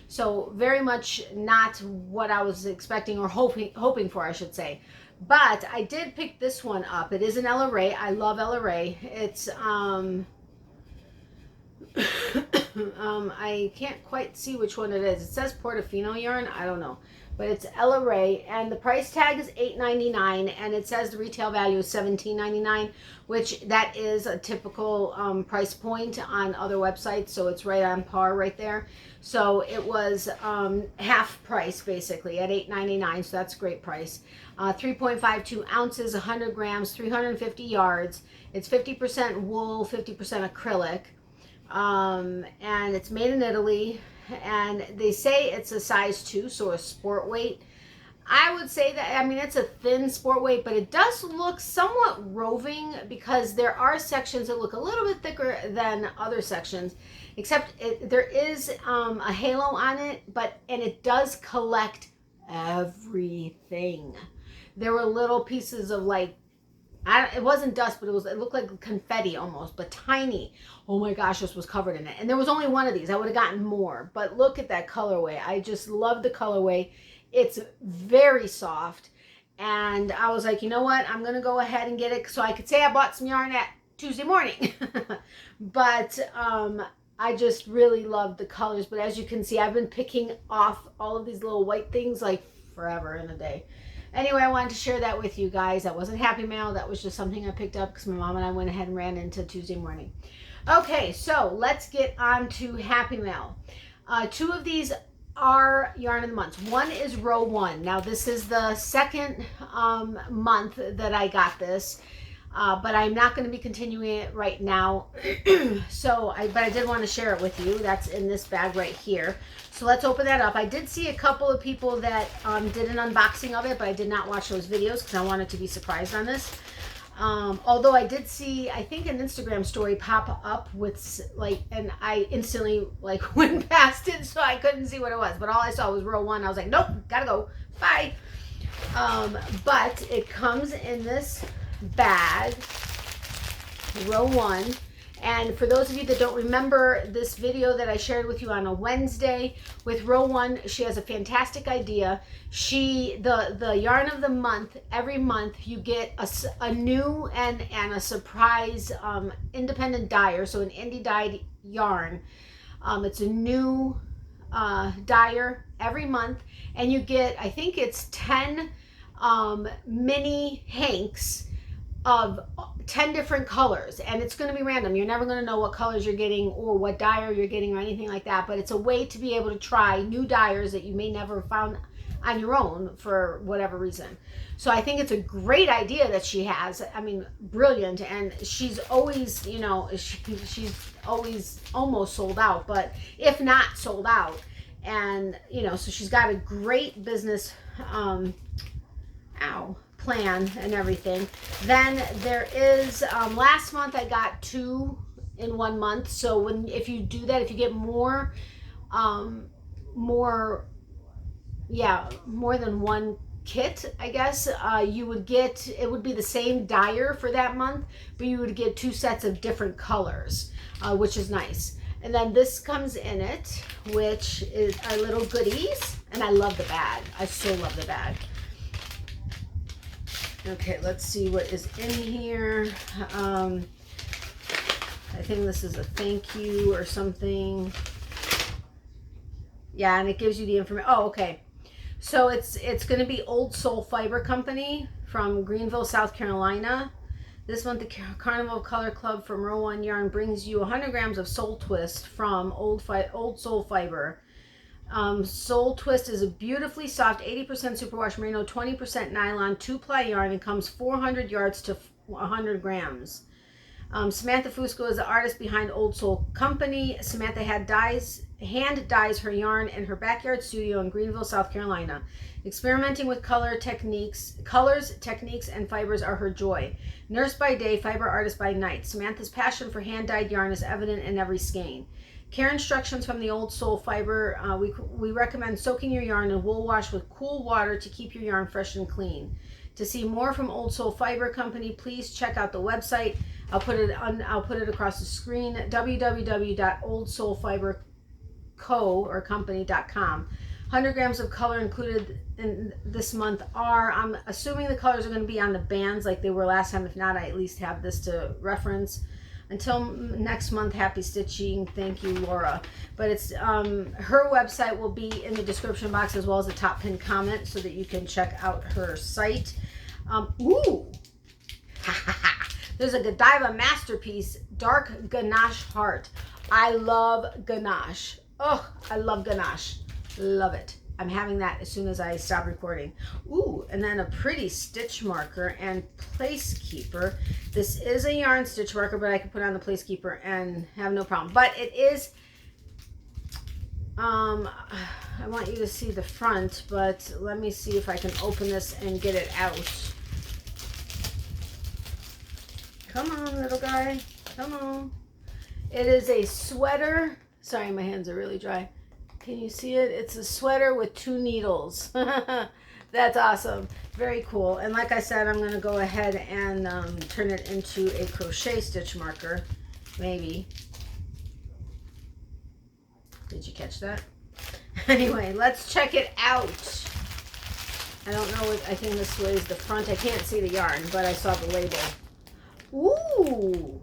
so very much not what I was expecting or hoping for, I should say. But I did pick this one up. It is an Ella Ray. I love Ella Ray. It's I can't quite see which one it is. It says Portofino yarn. I don't know. But it's Ella Ray, and the price tag is $8.99, and it says the retail value is $17.99, which that is a typical price point on other websites, so it's right on par right there. So it was half price basically at $8.99, so that's a great price. 3.52 ounces, 100 grams, 350 yards. It's 50% wool, 50% acrylic, and it's made in Italy. And they say it's a size 2, so a sport weight. I would say that, I mean, it's a thin sport weight, but it does look somewhat roving, because there are sections that look a little bit thicker than other sections, except there is a halo on it, and it does collect everything. There were little pieces of like, it wasn't dust, but it looked like confetti almost, but tiny. Oh my gosh, this was covered in it. And there was only one of these. I would have gotten more, but look at that colorway. I just love the colorway. It's very soft. And I was like, you know what? I'm going to go ahead and get it so I could say I bought some yarn at Tuesday morning. But I just really love the colors. But as you can see, I've been picking off all of these little white things like forever in a day. Anyway, I wanted to share that with you guys. That wasn't Happy Mail. That was just something I picked up because my mom and I went ahead and ran into Tuesday morning. Okay, so let's get on to Happy Mail. 2 of these are Yarn of the Month. One is row 1. Now, this is the second month that I got this. but I'm not going to be continuing it right now. But I did want to share it with you. That's in this bag right here. So let's open that up. I did see a couple of people that did an unboxing of it, but I did not watch those videos because I wanted to be surprised on this. Although I did see, I think, an Instagram story pop up with like, and I instantly like went past it, so I couldn't see what it was. But all I saw was row 1. I was like, nope, gotta go, bye. But it comes in this bag, row 1. And for those of you that don't remember this video that I shared with you on a Wednesday with row 1, she has a fantastic idea. The yarn of the month, every month you get a new and a surprise independent dyer, so an indie dyed yarn. It's a new dyer every month, and you get, I think it's 10 mini hanks of 10 different colors, and it's going to be random. You're never going to know what colors you're getting or what dyer you're getting or anything like that, but it's a way to be able to try new dyers that you may never found on your own for whatever reason. So I think it's a great idea that she has. I mean, brilliant. And she's always, you know, she's always almost sold out, but if not sold out. And, you know, so she's got a great business plan and everything. Then there is, last month I got 2 in 1 month. So if you do that, if you get more than one kit, I guess, you would get, it would be the same dyer for that month, but you would get 2 sets of different colors, which is nice. And then this comes in it, which is our little goodies. And I love the bag. I so love the bag. Okay, let's see what is in here. I think this is a thank you or something. Yeah, and it gives you the information. Oh, okay. So it's going to be Old Soul Fiber Company from Greenville, South Carolina. This month, the Carnival Color Club from Row 1 Yarn brings you 100 grams of Soul Twist from Old Soul Fiber. Soul Twist is a beautifully soft 80% superwash merino, 20% nylon, 2-ply yarn, and comes 400 yards to 100 grams. Samantha Fusco is the artist behind Old Soul Company. Samantha hand dyes her yarn in her backyard studio in Greenville, South Carolina. Experimenting with colors, techniques, and fibers are her joy. Nurse by day, fiber artist by night. Samantha's passion for hand-dyed yarn is evident in every skein. Care instructions from the Old Soul Fiber. We recommend soaking your yarn in wool wash with cool water to keep your yarn fresh and clean. To see more from Old Soul Fiber Company, please check out the website. I'll put it across the screen. www.oldsoulfiberco.com. 100 grams of color included in this month are, I'm assuming the colors are going to be on the bands like they were last time. If not, I at least have this to reference. Until next month, happy stitching. Thank you, Laura. But it's her website will be in the description box as well as the top pinned comment so that you can check out her site. Ooh, there's a Godiva masterpiece, dark ganache heart. I love ganache. Oh, I love ganache. Love it. I'm having that as soon as I stop recording. Ooh, and then a pretty stitch marker and place keeper. This is a yarn stitch marker, but I can put on the place keeper and have no problem. But it is, I want you to see the front, but let me see if I can open this and get it out. Come on, little guy. Come on. It is a sweater. Sorry, my hands are really dry. Can you see it? It's a sweater with 2 needles. That's awesome. Very cool. And like I said, I'm going to go ahead and turn it into a crochet stitch marker. Maybe. Did you catch that? Anyway, let's check it out. I don't know. I think this way is the front. I can't see the yarn, but I saw the label. Ooh.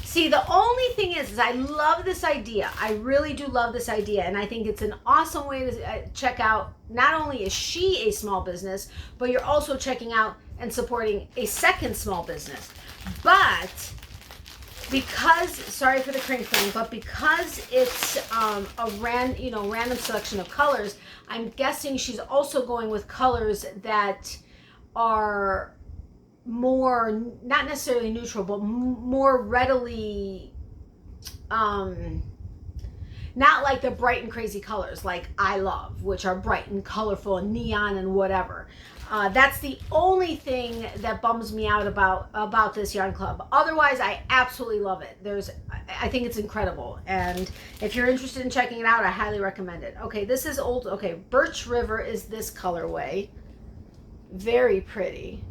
See, the only thing is I love this idea. I really do love this idea. And I think it's an awesome way to check out, not only is she a small business, but you're also checking out and supporting a second small business. But because, sorry for the crinkling, but because it's a random selection of colors, I'm guessing she's also going with colors that are more, not necessarily neutral, but more readily, not like the bright and crazy colors like I love, which are bright and colorful and neon and whatever. That's the only thing that bums me out about this yarn club. Otherwise, I absolutely love it. I think it's incredible. And if you're interested in checking it out, I highly recommend it. Okay, this is old. Okay, Birch River is this colorway. Very pretty.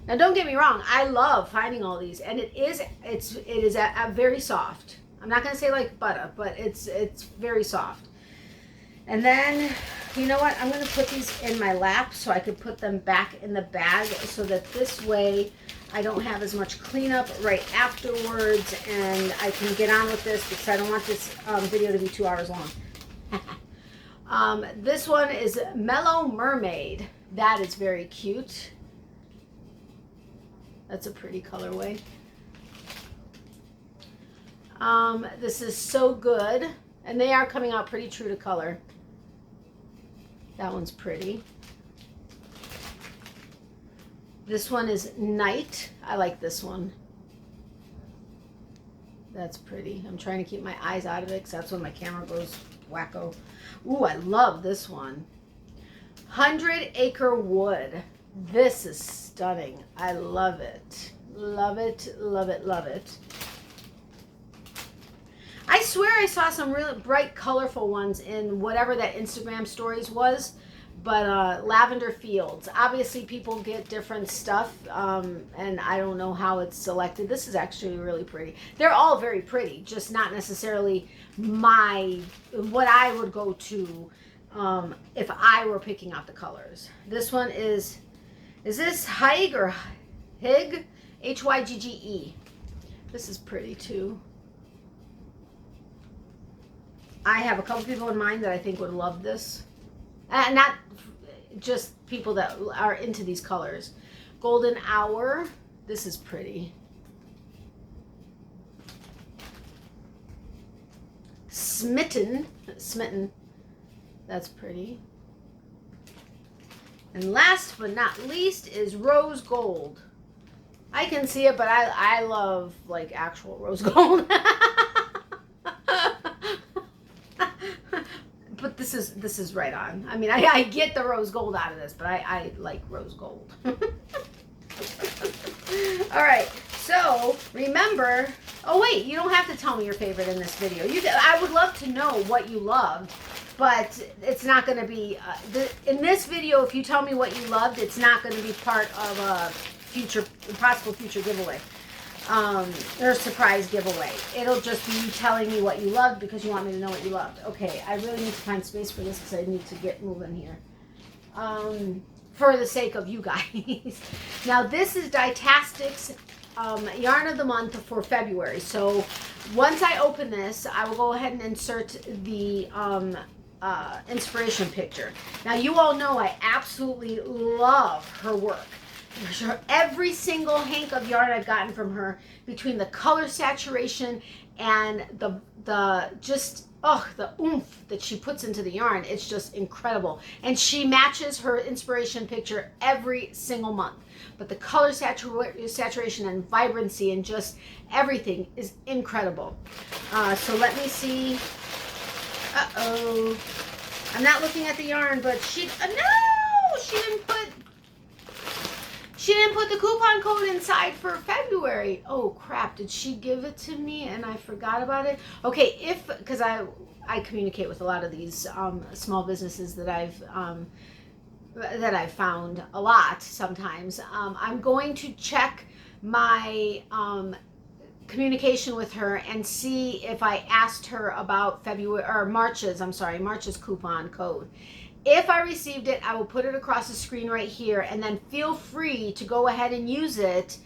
Now, don't get me wrong. I love finding all these, and it is a very soft. I'm not gonna say like butter, but it's very soft. And then, you know what? I'm going to put these in my lap so I could put them back in the bag so that this way I don't have as much cleanup right afterwards and I can get on with this because I don't want this video to be 2 hours long. This one is Mellow Mermaid. That is very cute. That's a pretty colorway. This is So Good. And they are coming out pretty true to color. That one's pretty. This one is Night. I like this one. That's pretty. I'm trying to keep my eyes out of it because that's when my camera goes wacko. Ooh, I love this one. 100 Acre Wood. This is stunning. I love it. Love it, love it, love it. I swear I saw some really bright, colorful ones in whatever that Instagram stories was, but Lavender Fields. Obviously, people get different stuff, and I don't know how it's selected. This is actually really pretty. They're all very pretty, just not necessarily what I would go to if I were picking out the colors. This one is this Hygge or Hygge? Hygge. This is pretty too. I have a couple people in mind that I think would love this. Not just people that are into these colors. Golden Hour. This is pretty. Smitten. That's pretty. And last but not least is Rose Gold. I can see it, but I love like actual rose gold. But this is right on. I mean, I get the rose gold out of this, but I like rose gold. All right, so remember, oh wait, you don't have to tell me your favorite in this video. I would love to know what you loved, but it's not going to be, in this video, if you tell me what you loved, it's not going to be part of a possible future giveaway. Or surprise giveaway. It'll just be you telling me what you loved because you want me to know what you loved. Okay, I really need to find space for this because I need to get moving here. For the sake of you guys. Now this is Dietastic's Yarn of the Month for February. So once I open this, I will go ahead and insert the inspiration picture. Now you all know I absolutely love her work. Every single hank of yarn I've gotten from her, between the color saturation and the oomph that she puts into the yarn, it's just incredible. And she matches her inspiration picture every single month. But the color saturation and vibrancy and just everything is incredible. So let me see. I'm not looking at the yarn, but she didn't put the coupon code inside for February. Oh crap, did she give it to me and I forgot about it? Okay, because I communicate with a lot of these small businesses that I've found a lot sometimes. I'm going to check my communication with her and see if I asked her about March's coupon code. If I received it, I will put it across the screen right here, and then feel free to go ahead and use it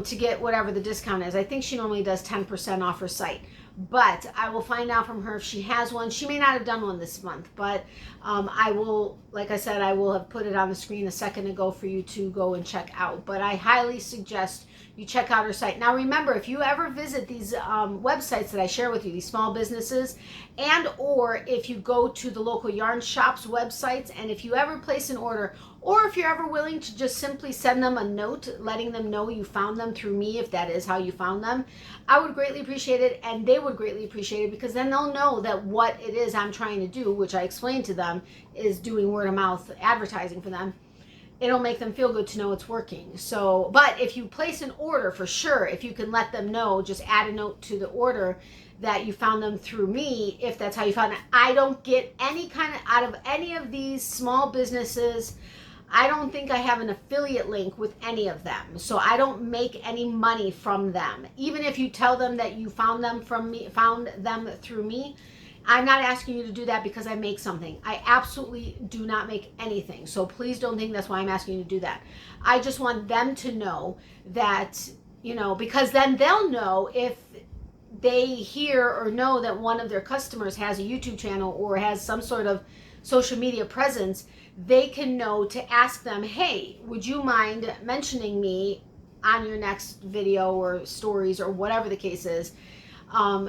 to get whatever the discount is. I think she normally does 10% off her site, but I will find out from her if she has one. She may not have done one this month, but I will, like I said, I will have put it on the screen a second ago for you to go and check out. But I highly suggest you check out her site. Now remember, if you ever visit these websites that I share with you, these small businesses, and or if you go to the local yarn shops websites, and if you ever place an order, Or if you're ever willing to just simply send them a note letting them know you found them through me, if that is how you found them, I would greatly appreciate it, and they would greatly appreciate it, because then they'll know that what it is I'm trying to do, which I explained to them, is doing word of mouth advertising for them. It'll make them feel good to know it's working. So, but if you place an order, for sure, if you can let them know, just add a note to the order that you found them through me, if that's how you found it. I don't get any kind of, out of any of these small businesses, I don't think I have an affiliate link with any of them. So I don't make any money from them. Even if you tell them that you found them from me, found them through me, I'm not asking you to do that because I make something. I absolutely do not make anything. So please don't think that's why I'm asking you to do that. I just want them to know that, you know, because then they'll know if they hear or know that one of their customers has a YouTube channel or has some sort of social media presence, they can know to ask them, hey, would you mind mentioning me on your next video or stories or whatever the case is,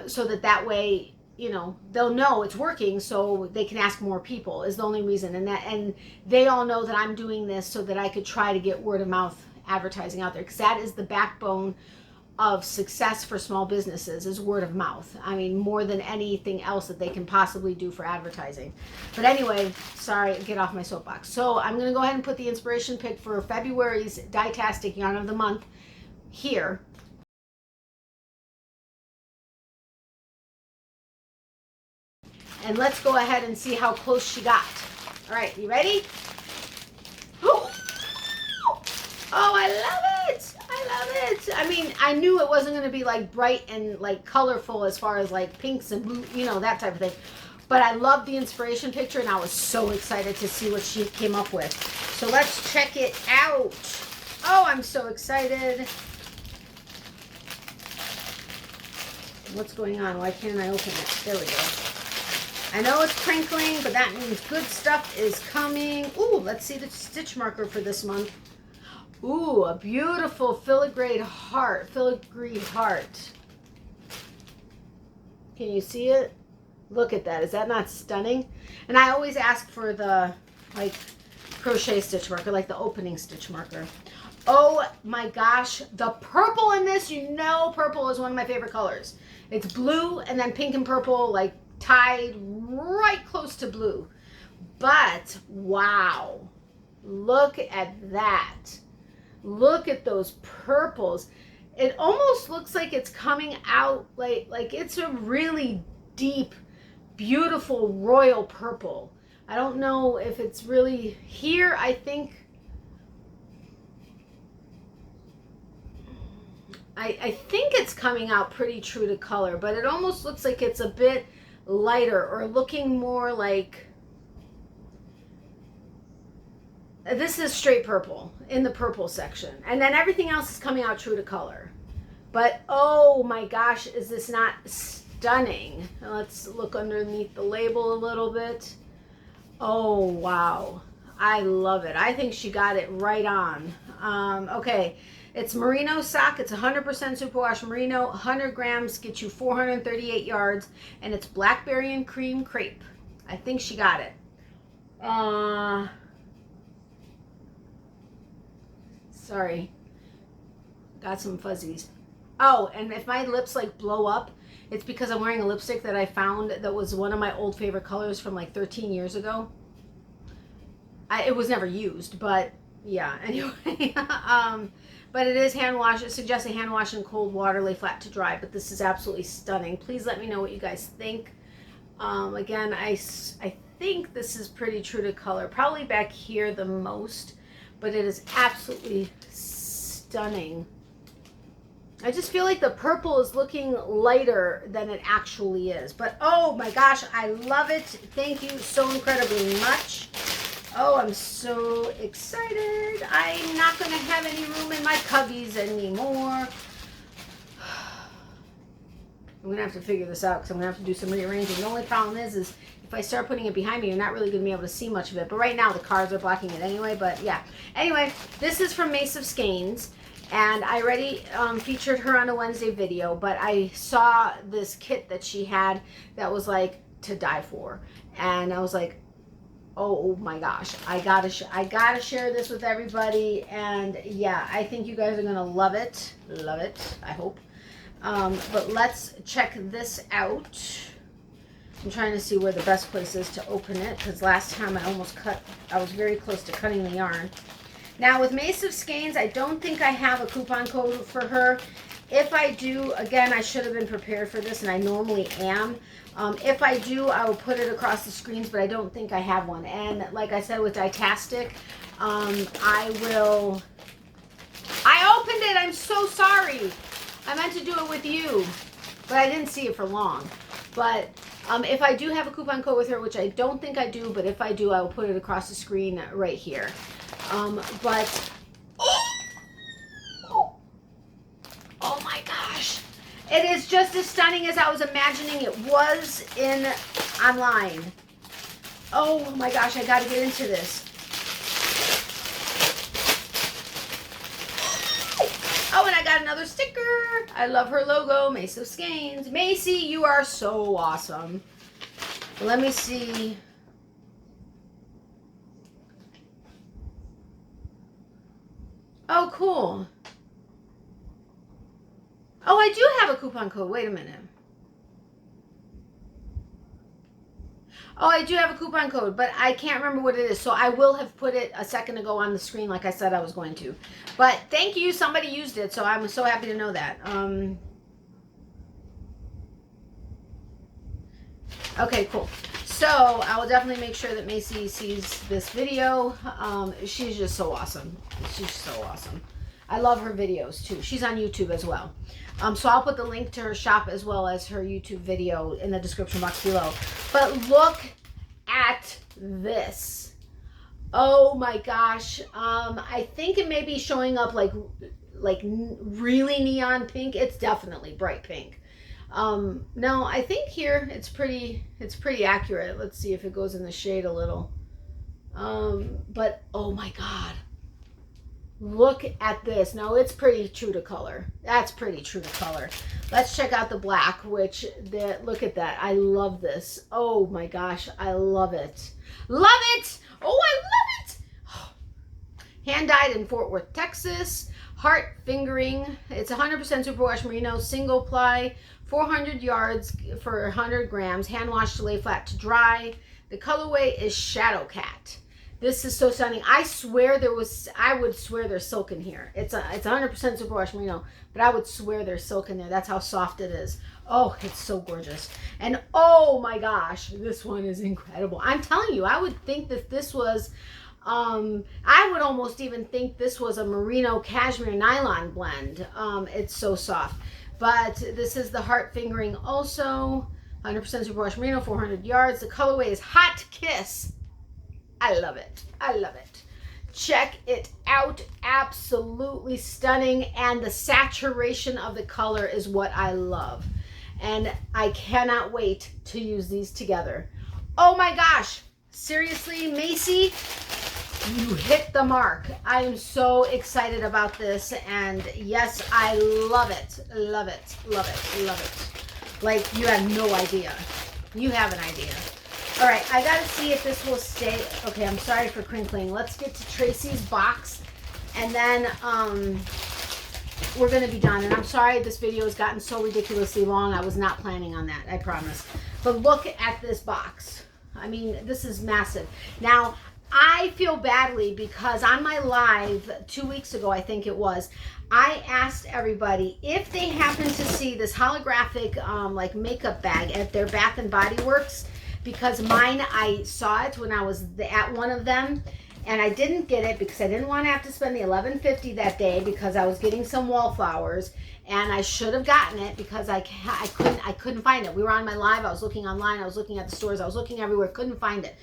so that way, you know, they'll know it's working, so they can ask more people, is the only reason. And they all know that I'm doing this so that I could try to get word of mouth advertising out there, because that is the backbone of success for small businesses, is word of mouth. I mean, more than anything else that they can possibly do for advertising. But anyway, sorry, get off my soapbox. So I'm going to go ahead and put the inspiration pick for February's Dietastic Yarn of the Month here. And let's go ahead and see how close she got. All right, you ready? Oh, I love it. I love it. I mean, I knew it wasn't going to be like bright and like colorful as far as like pinks and blue, you know, that type of thing. But I love the inspiration picture, and I was so excited to see what she came up with. So let's check it out. Oh, I'm so excited. What's going on? Why can't I open it? There we go. I know it's crinkling, but that means good stuff is coming. Ooh, let's see the stitch marker for this month. Ooh, a beautiful filigree heart. Can you see it? Look at that. Is that not stunning? And I always ask for the like crochet stitch marker, like the opening stitch marker. Oh my gosh, the purple in this, you know, purple is one of my favorite colors. It's blue and then pink and purple, like tied right close to blue. But wow, look at that. Look at those purples. It almost looks like it's coming out like it's a really deep, beautiful royal purple. I don't know if it's really here. I think it's coming out pretty true to color, but it almost looks like it's a bit lighter, or looking more like, this is straight purple in the purple section, and then everything else is coming out true to color. But oh my gosh, is this not stunning? Now let's look underneath the label a little bit. Oh wow, I love it. I think she got it right on. Okay, it's merino sock. It's 100% superwash merino, 100 grams, get you 438 yards, and it's blackberry and cream crepe. I think she got it. Sorry, got some fuzzies. Oh, and if my lips like blow up, it's because I'm wearing a lipstick that I found that was one of my old favorite colors from like 13 years ago. It was never used, but yeah, anyway. But it is hand wash. It suggests a hand wash in cold water, lay flat to dry, but this is absolutely stunning. Please let me know what you guys think. Again, I think this is pretty true to color, probably back here the most, but it is absolutely stunning. I just feel like the purple is looking lighter than it actually is. But oh my gosh, I love it. Thank you so incredibly much. Oh, I'm so excited. I'm not going to have any room in my cubbies anymore. I'm going to have to figure this out because I'm going to have to do some rearranging. The only problem is if I start putting it behind me, you're not really going to be able to see much of it. But right now, the cards are blocking it anyway. But yeah. Anyway, this is from Mace of Skeins. And I already featured her on a Wednesday video. But I saw this kit that she had that was like to die for. And I was like, Oh my gosh, I gotta share this with everybody, and yeah, I think you guys are gonna love it. Love it, I hope. But let's check this out. I'm trying to see where the best place is to open it, because last time I was very close to cutting the yarn. Now with Mace of Skeins, I don't think I have a coupon code for her. If I do, again, I should have been prepared for this, and I normally am. If I do, I will put it across the screens, but I don't think I have one. And like I said with Ditastic, I opened it, I'm so sorry. I meant to do it with you, but I didn't see it for long. But if I do have a coupon code with her, which I don't think I do, but if I do, I will put it across the screen right here. But oh my gosh, it is just as stunning as I was imagining it was online. Oh my gosh, I gotta get into this. Oh, and I got another sticker. I love her logo, Mace of Skeins. Macy, you are so awesome. Let me see. Oh, cool. Oh, I do have a coupon code. Wait a minute. Oh, I do have a coupon code, but I can't remember what it is. So I will have put it a second ago on the screen like I said I was going to. But thank you. Somebody used it, so I'm so happy to know that. Okay, cool. So I will definitely make sure that Macy sees this video. She's just so awesome. She's so awesome. I love her videos too. She's on YouTube as well. So I'll put the link to her shop as well as her YouTube video in the description box below. But look at this. Oh my gosh. I think it may be showing up like really neon pink. It's definitely bright pink. No, I think here it's pretty accurate. Let's see if it goes in the shade a little. But oh my God. Look at this. No, it's pretty true to color. That's pretty true to color. Let's check out the black, look at that. I love this. Oh my gosh, I love it. Love it! Oh, I love it! Hand dyed in Fort Worth, Texas. Heart fingering. It's 100% superwash merino, single ply, 400 yards for 100 grams. Hand washed to lay flat to dry. The colorway is Shadow Cat. This is so stunning. I would swear there's silk in here. It's 100% superwash merino, but I would swear there's silk in there. That's how soft it is. Oh, it's so gorgeous. And oh my gosh, this one is incredible. I'm telling you, I would think that this was, I would almost even think this was a merino cashmere nylon blend. It's so soft. But this is the heart fingering also. 100% superwash merino, 400 yards. The colorway is Hot Kiss. I love it. I love it. Check it out. Absolutely stunning. And the saturation of the color is what I love. And I cannot wait to use these together. Oh my gosh. Seriously, Macy, you hit the mark. I am so excited about this. And yes, I love it. Love it. Love it. Love it. Like, you have no idea. You have an idea. All right, I gotta see if this will stay. Okay, I'm sorry for crinkling. Let's get to Tracy's box, and then we're gonna be done. And I'm sorry this video has gotten so ridiculously long. I was not planning on that, I promise. But look at this box. I mean, this is massive. Now, I feel badly because on my live 2 weeks ago, I think it was, I asked everybody if they happen to see this holographic like makeup bag at their Bath and Body Works. Because mine, I saw it when I was at one of them, and I didn't get it because I didn't want to have to spend the $11.50 that day because I was getting some wallflowers, and I should have gotten it because I couldn't find it. We were on my live. I was looking online. I was looking at the stores. I was looking everywhere. Couldn't find it.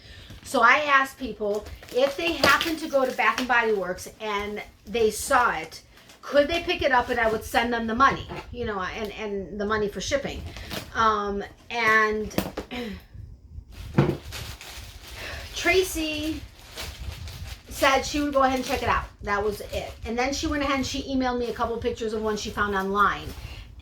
So I asked people if they happened to go to Bath and Body Works and they saw it, could they pick it up and I would send them the money, you know, and the money for shipping, and Tracy said she would go ahead and check it out. That was it. And then she went ahead and she emailed me a couple pictures of ones she found online.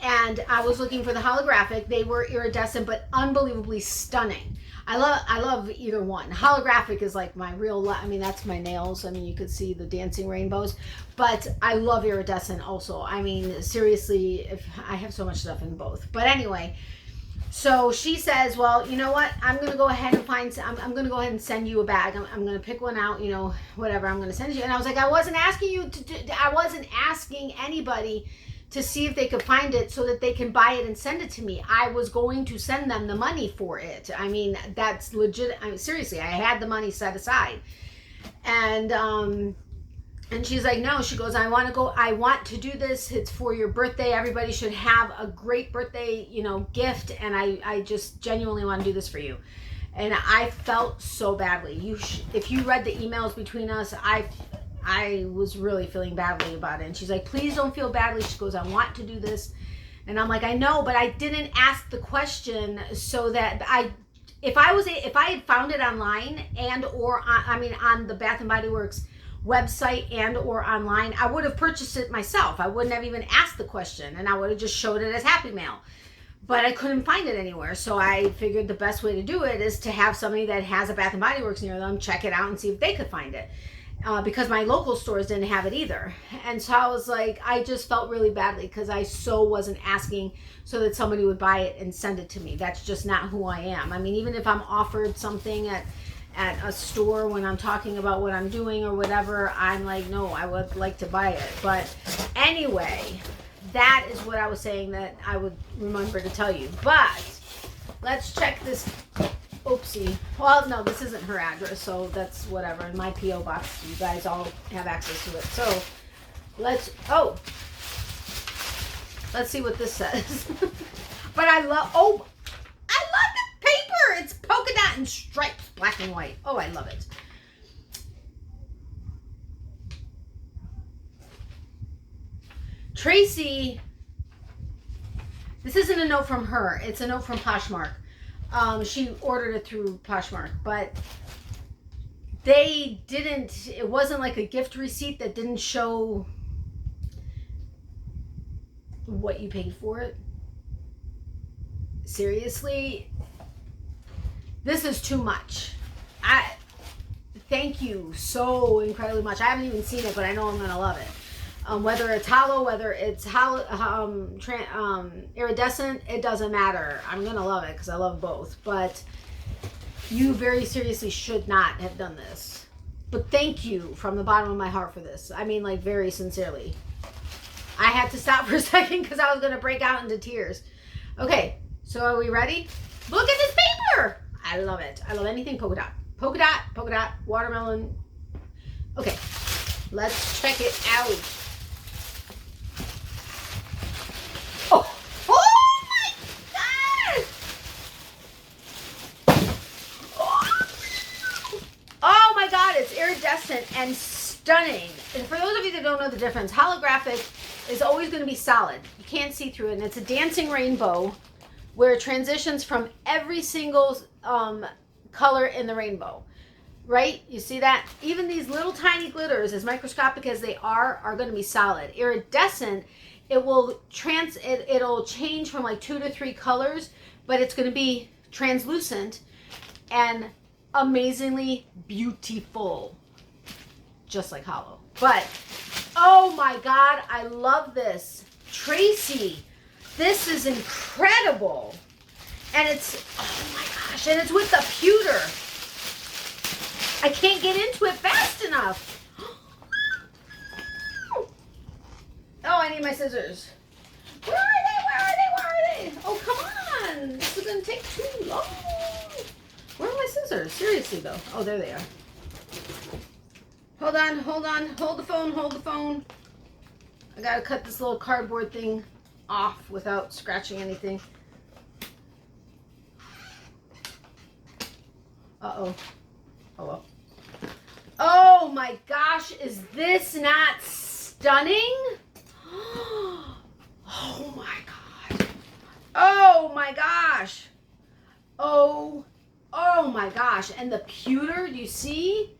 And I was looking for the holographic. They were iridescent, but unbelievably stunning. I love either one. Holographic is like my real, I mean, that's my nails. I mean, you could see the dancing rainbows, but I love iridescent also. I mean, seriously, if I have so much stuff in both. But anyway, so she says, well, you know what? I'm going to go ahead and I'm going to go ahead and send you a bag. I'm going to pick one out, you know, whatever I'm going to send you. And I was like, I wasn't asking you to do, I wasn't asking anybody to see if they could find it so that they can buy it and send it to me. I was going to send them the money for it. I mean, that's legit. I mean, seriously, I had the money set aside. And she's like, no, she goes, I want to do this. It's for your birthday. Everybody should have a great birthday, you know, gift. And I just genuinely want to do this for you. And I felt so badly. If you read the emails between us, I was really feeling badly about it. And she's like, please don't feel badly. She goes, I want to do this. And I'm like, I know, but I didn't ask the question so that if I had found it online on the Bath and Body Works website and or online, I would have purchased it myself. I wouldn't have even asked the question, and I would have just showed it as Happy Mail. But I couldn't find it anywhere, so I figured the best way to do it is to have somebody that has a Bath and Body Works near them check it out and see if they could find it, because my local stores didn't have it either. And so I was like, I just felt really badly because I so wasn't asking so that somebody would buy it and send it to me. That's just not who I am. I mean, even if I'm offered something at a store when I'm talking about what I'm doing or whatever, I'm like, no, I would like to buy it. But anyway, that is what I was saying that I would remember to tell you. But let's check this. Oopsie. Well, no, this isn't her address, so that's whatever. In my P.O. box, you guys all have access to it. So let's see what this says. But I love the paper. It's polka dot and stripes, black and white. Oh, I love it. Tracy, this isn't a note from her. It's a note from Poshmark. She ordered it through Poshmark, but it wasn't like a gift receipt that didn't show what you paid for it. Seriously, this is too much. Thank you so incredibly much. I haven't even seen it, but I know I'm gonna love it. Whether it's hollow, whether it's iridescent, it doesn't matter. I'm gonna love it because I love both. But you very seriously should not have done this. But thank you from the bottom of my heart for this. I mean, like, very sincerely. I had to stop for a second because I was gonna break out into tears. Okay, so are we ready? Look at this paper! I love it. I love anything polka dot. Polka dot, watermelon. Okay, let's check it out. Oh my God! Oh my God, it's iridescent and stunning. And for those of you that don't know the difference, holographic is always going to be solid. You can't see through it. And it's a dancing rainbow where it transitions from every single color in the rainbow. Right? You see that? Even these little tiny glitters, as microscopic as they are going to be solid. Iridescent, it'll change from like 2 to 3 colors, but it's going to be translucent and amazingly beautiful, just like hollow. But oh my God, I love this. Tracy, this is incredible. And it's, oh my gosh, and it's with the pewter. I can't get into it fast enough. Oh, I need my scissors. Where are they? Oh, come on. This is going to take too long. Where are my scissors? Seriously, though. Oh, there they are. Hold on. Hold the phone. I got to cut this little cardboard thing off without scratching anything. Uh-oh. Oh, well. Oh, my gosh. Is this not stunning? Oh my God. Oh my gosh. Oh my gosh. And the pewter, do you see?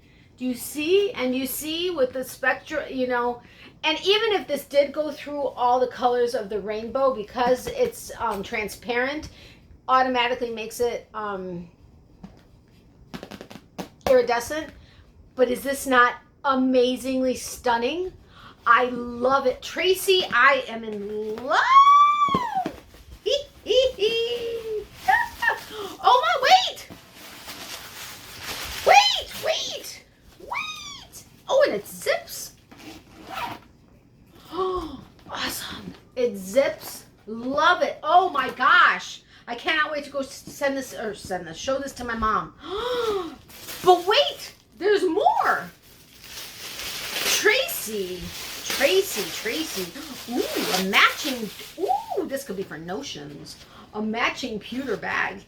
And you see with the spectra, you know, and even if this did go through all the colors of the rainbow, because it's transparent, automatically makes it iridescent, but is this not amazingly stunning? I love it. Tracy, I am in love. Oh my, wait. Oh, and it zips. Oh, awesome. It zips. Love it. Oh my gosh. I cannot wait to go show this to my mom. But wait, there's more. Tracy. Ooh, a matching, ooh, this could be for notions. A matching pewter bag.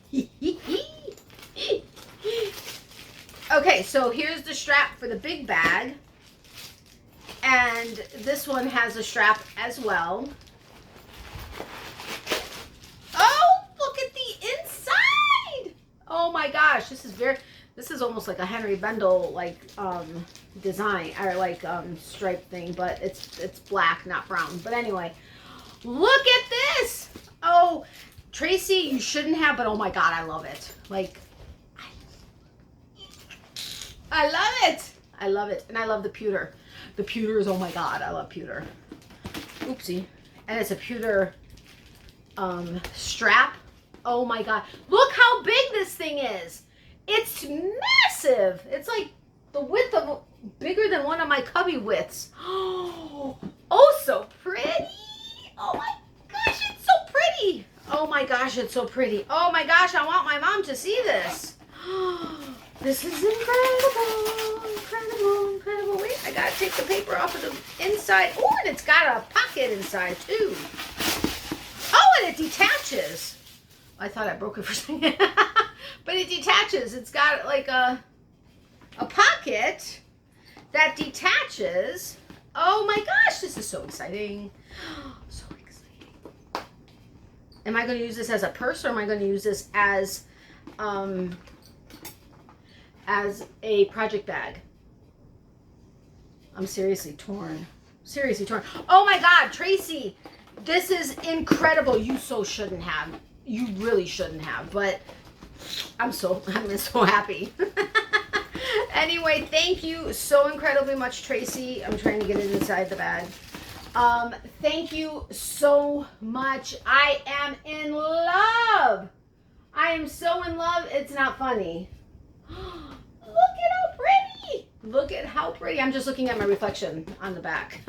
Okay, so here's the strap for the big bag. And this one has a strap as well. Oh, look at the inside. Oh my gosh, this is almost like a Henry Bendel like design or like stripe thing, but it's black, not brown. But anyway, look at this. Oh, Tracy, you shouldn't have, but oh my God, I love it. Like, I love it. I love it. And I love the pewter. The pewter is, oh my God, I love pewter. Oopsie. And it's a pewter strap. Oh my God. Look how big this thing is. It's massive. It's like the width of, bigger than one of my cubby widths. Oh, so pretty. Oh my gosh, it's so pretty. Oh my gosh, it's so pretty. Oh my gosh, I want my mom to see this. This is incredible. Wait, I gotta take the paper off of the inside. Oh, and it's got a pocket inside too. Oh, and it detaches. I thought I broke it for a second. But it detaches. It's got like a pocket that detaches. Oh my gosh, this is so exciting. So exciting. Am I going to use this as a purse, or am I going to use this as a project bag? I'm seriously torn. Oh my God, Tracy, this is incredible. You shouldn't have. You really shouldn't have, but I'm so happy. Anyway, thank you so incredibly much, Tracy. I'm trying to get it inside the bag. Thank you so much. I am in love. I am so in love. It's not funny. Look at how pretty. I'm just looking at my reflection on the back.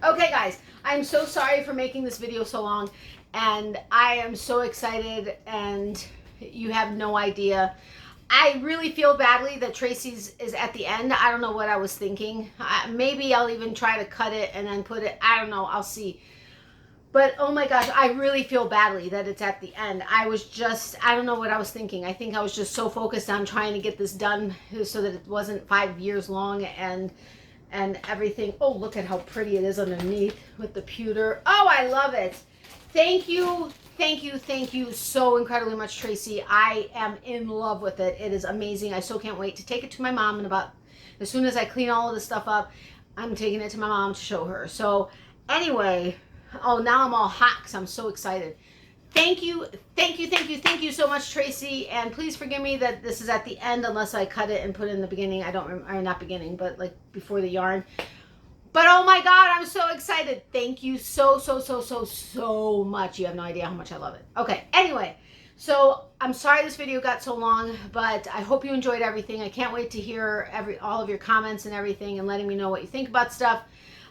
Okay, guys, I'm so sorry for making this video so long, and I am so excited, and you have no idea. I really feel badly that Tracy's is at the end. I don't know what I was thinking. Maybe I'll even try to cut it and then put it, I don't know, I'll see. But oh my gosh, I really feel badly that it's at the end. I don't know what I was thinking. I think I was just so focused on trying to get this done so that it wasn't 5 years long and everything. Oh, look at how pretty it is underneath with the pewter. Oh, I love it. Thank you so incredibly much, Tracy. I am in love with it. It is amazing. I so can't wait to take it to my mom, and as soon as I clean all of this stuff up, I'm taking it to my mom to show her. So anyway, oh, now I'm all hot because I'm so excited. Thank you so much, Tracy. And please forgive me that this is at the end, unless I cut it and put it in the beginning. I don't remember, or not beginning, but like before the yarn. But oh my God, I'm so excited. Thank you so much. You have no idea how much I love it. Okay, anyway, so I'm sorry this video got so long, but I hope you enjoyed everything. I can't wait to hear all of your comments and everything, and letting me know what you think about stuff.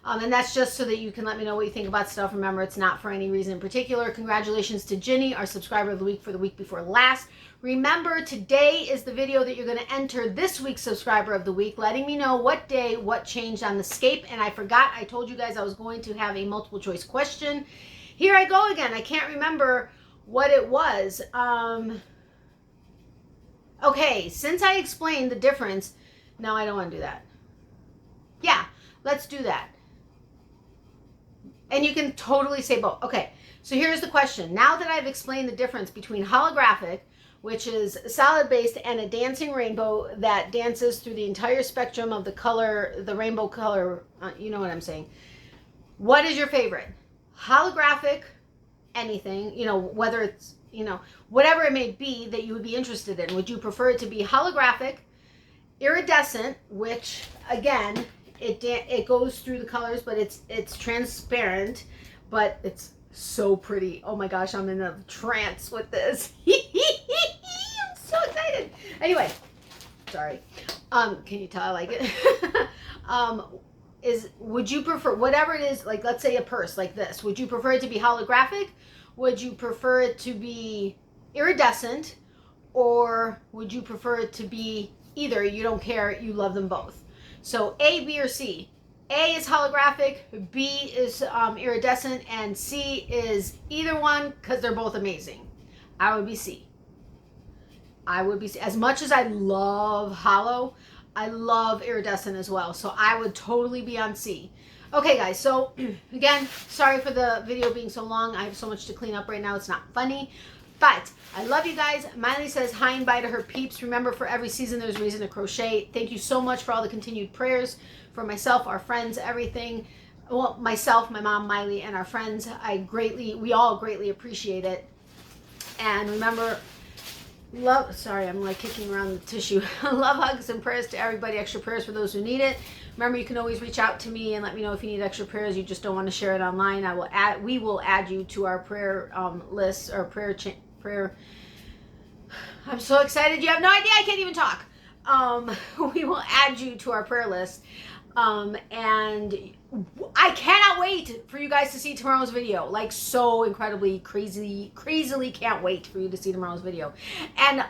And that's just so that you can let me know what you think about stuff. Remember, it's not for any reason in particular. Congratulations to Ginny, our subscriber of the week for the week before last. Remember, today is the video that you're going to enter this week's subscriber of the week, letting me know what day, what changed on the scape. And I forgot, I told you guys I was going to have a multiple choice question. Here I go again. I can't remember what it was. Okay, since I explained the difference, no, I don't want to do that. Yeah, let's do that. And you can totally say both. Okay, so here's the question. Now that I've explained the difference between holographic, which is solid-based, and a dancing rainbow that dances through the entire spectrum of the color, the rainbow color, you know what I'm saying. What is your favorite? Holographic anything, whether it's, whatever it may be that you would be interested in. Would you prefer it to be holographic, iridescent, which again, it goes through the colors, but it's transparent, but it's so pretty. Oh my gosh, I'm in a trance with this. I'm so excited. Anyway, sorry. Can you tell I like it? Would you prefer, whatever it is, like let's say a purse like this, would you prefer it to be holographic? Would you prefer it to be iridescent? Or would you prefer it to be either? You don't care, you love them both. So A, B, or C. A is holographic, B is iridescent, and C is either one, because they're both amazing. I would be C. As much as I love holo, I love iridescent as well. So I would totally be on C. Okay, guys, so again, sorry for the video being so long. I have so much to clean up right now. It's not funny. But I love you guys. Miley says hi and bye to her peeps. Remember, for every season, there's a reason to crochet. Thank you so much for all the continued prayers for myself, our friends, everything. Well, myself, my mom, Miley, and our friends. We all greatly appreciate it. And remember, sorry, I'm like kicking around the tissue. Love, hugs, and prayers to everybody. Extra prayers for those who need it. Remember, you can always reach out to me and let me know if you need extra prayers. You just don't want to share it online. We will add you to our prayer list or prayer. I'm so excited. You have no idea. I can't even talk. We will add you to our prayer list. And I cannot wait for you guys to see tomorrow's video. Like, so incredibly crazily can't wait for you to see tomorrow's video. And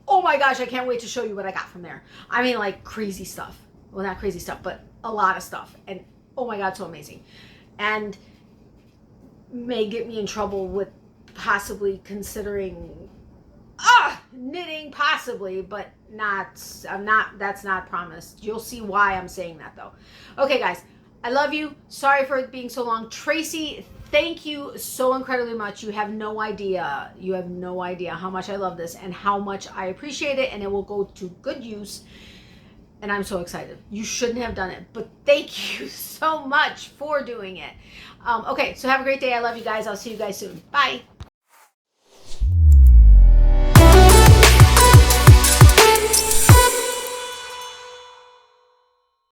oh my gosh, I can't wait to show you what I got from there. I mean, like, crazy stuff. Well, not crazy stuff, but a lot of stuff. And oh my God, so amazing. And may get me in trouble with possibly considering knitting, possibly, but that's not promised. You'll see why I'm saying that though. Okay, guys, I love you. Sorry for it being so long. Tracy, thank you so incredibly much. You have no idea. You have no idea how much I love this and how much I appreciate it, and it will go to good use. And I'm so excited. You shouldn't have done it, but thank you so much for doing it. Okay, so have a great day. I love you guys. I'll see you guys soon. Bye.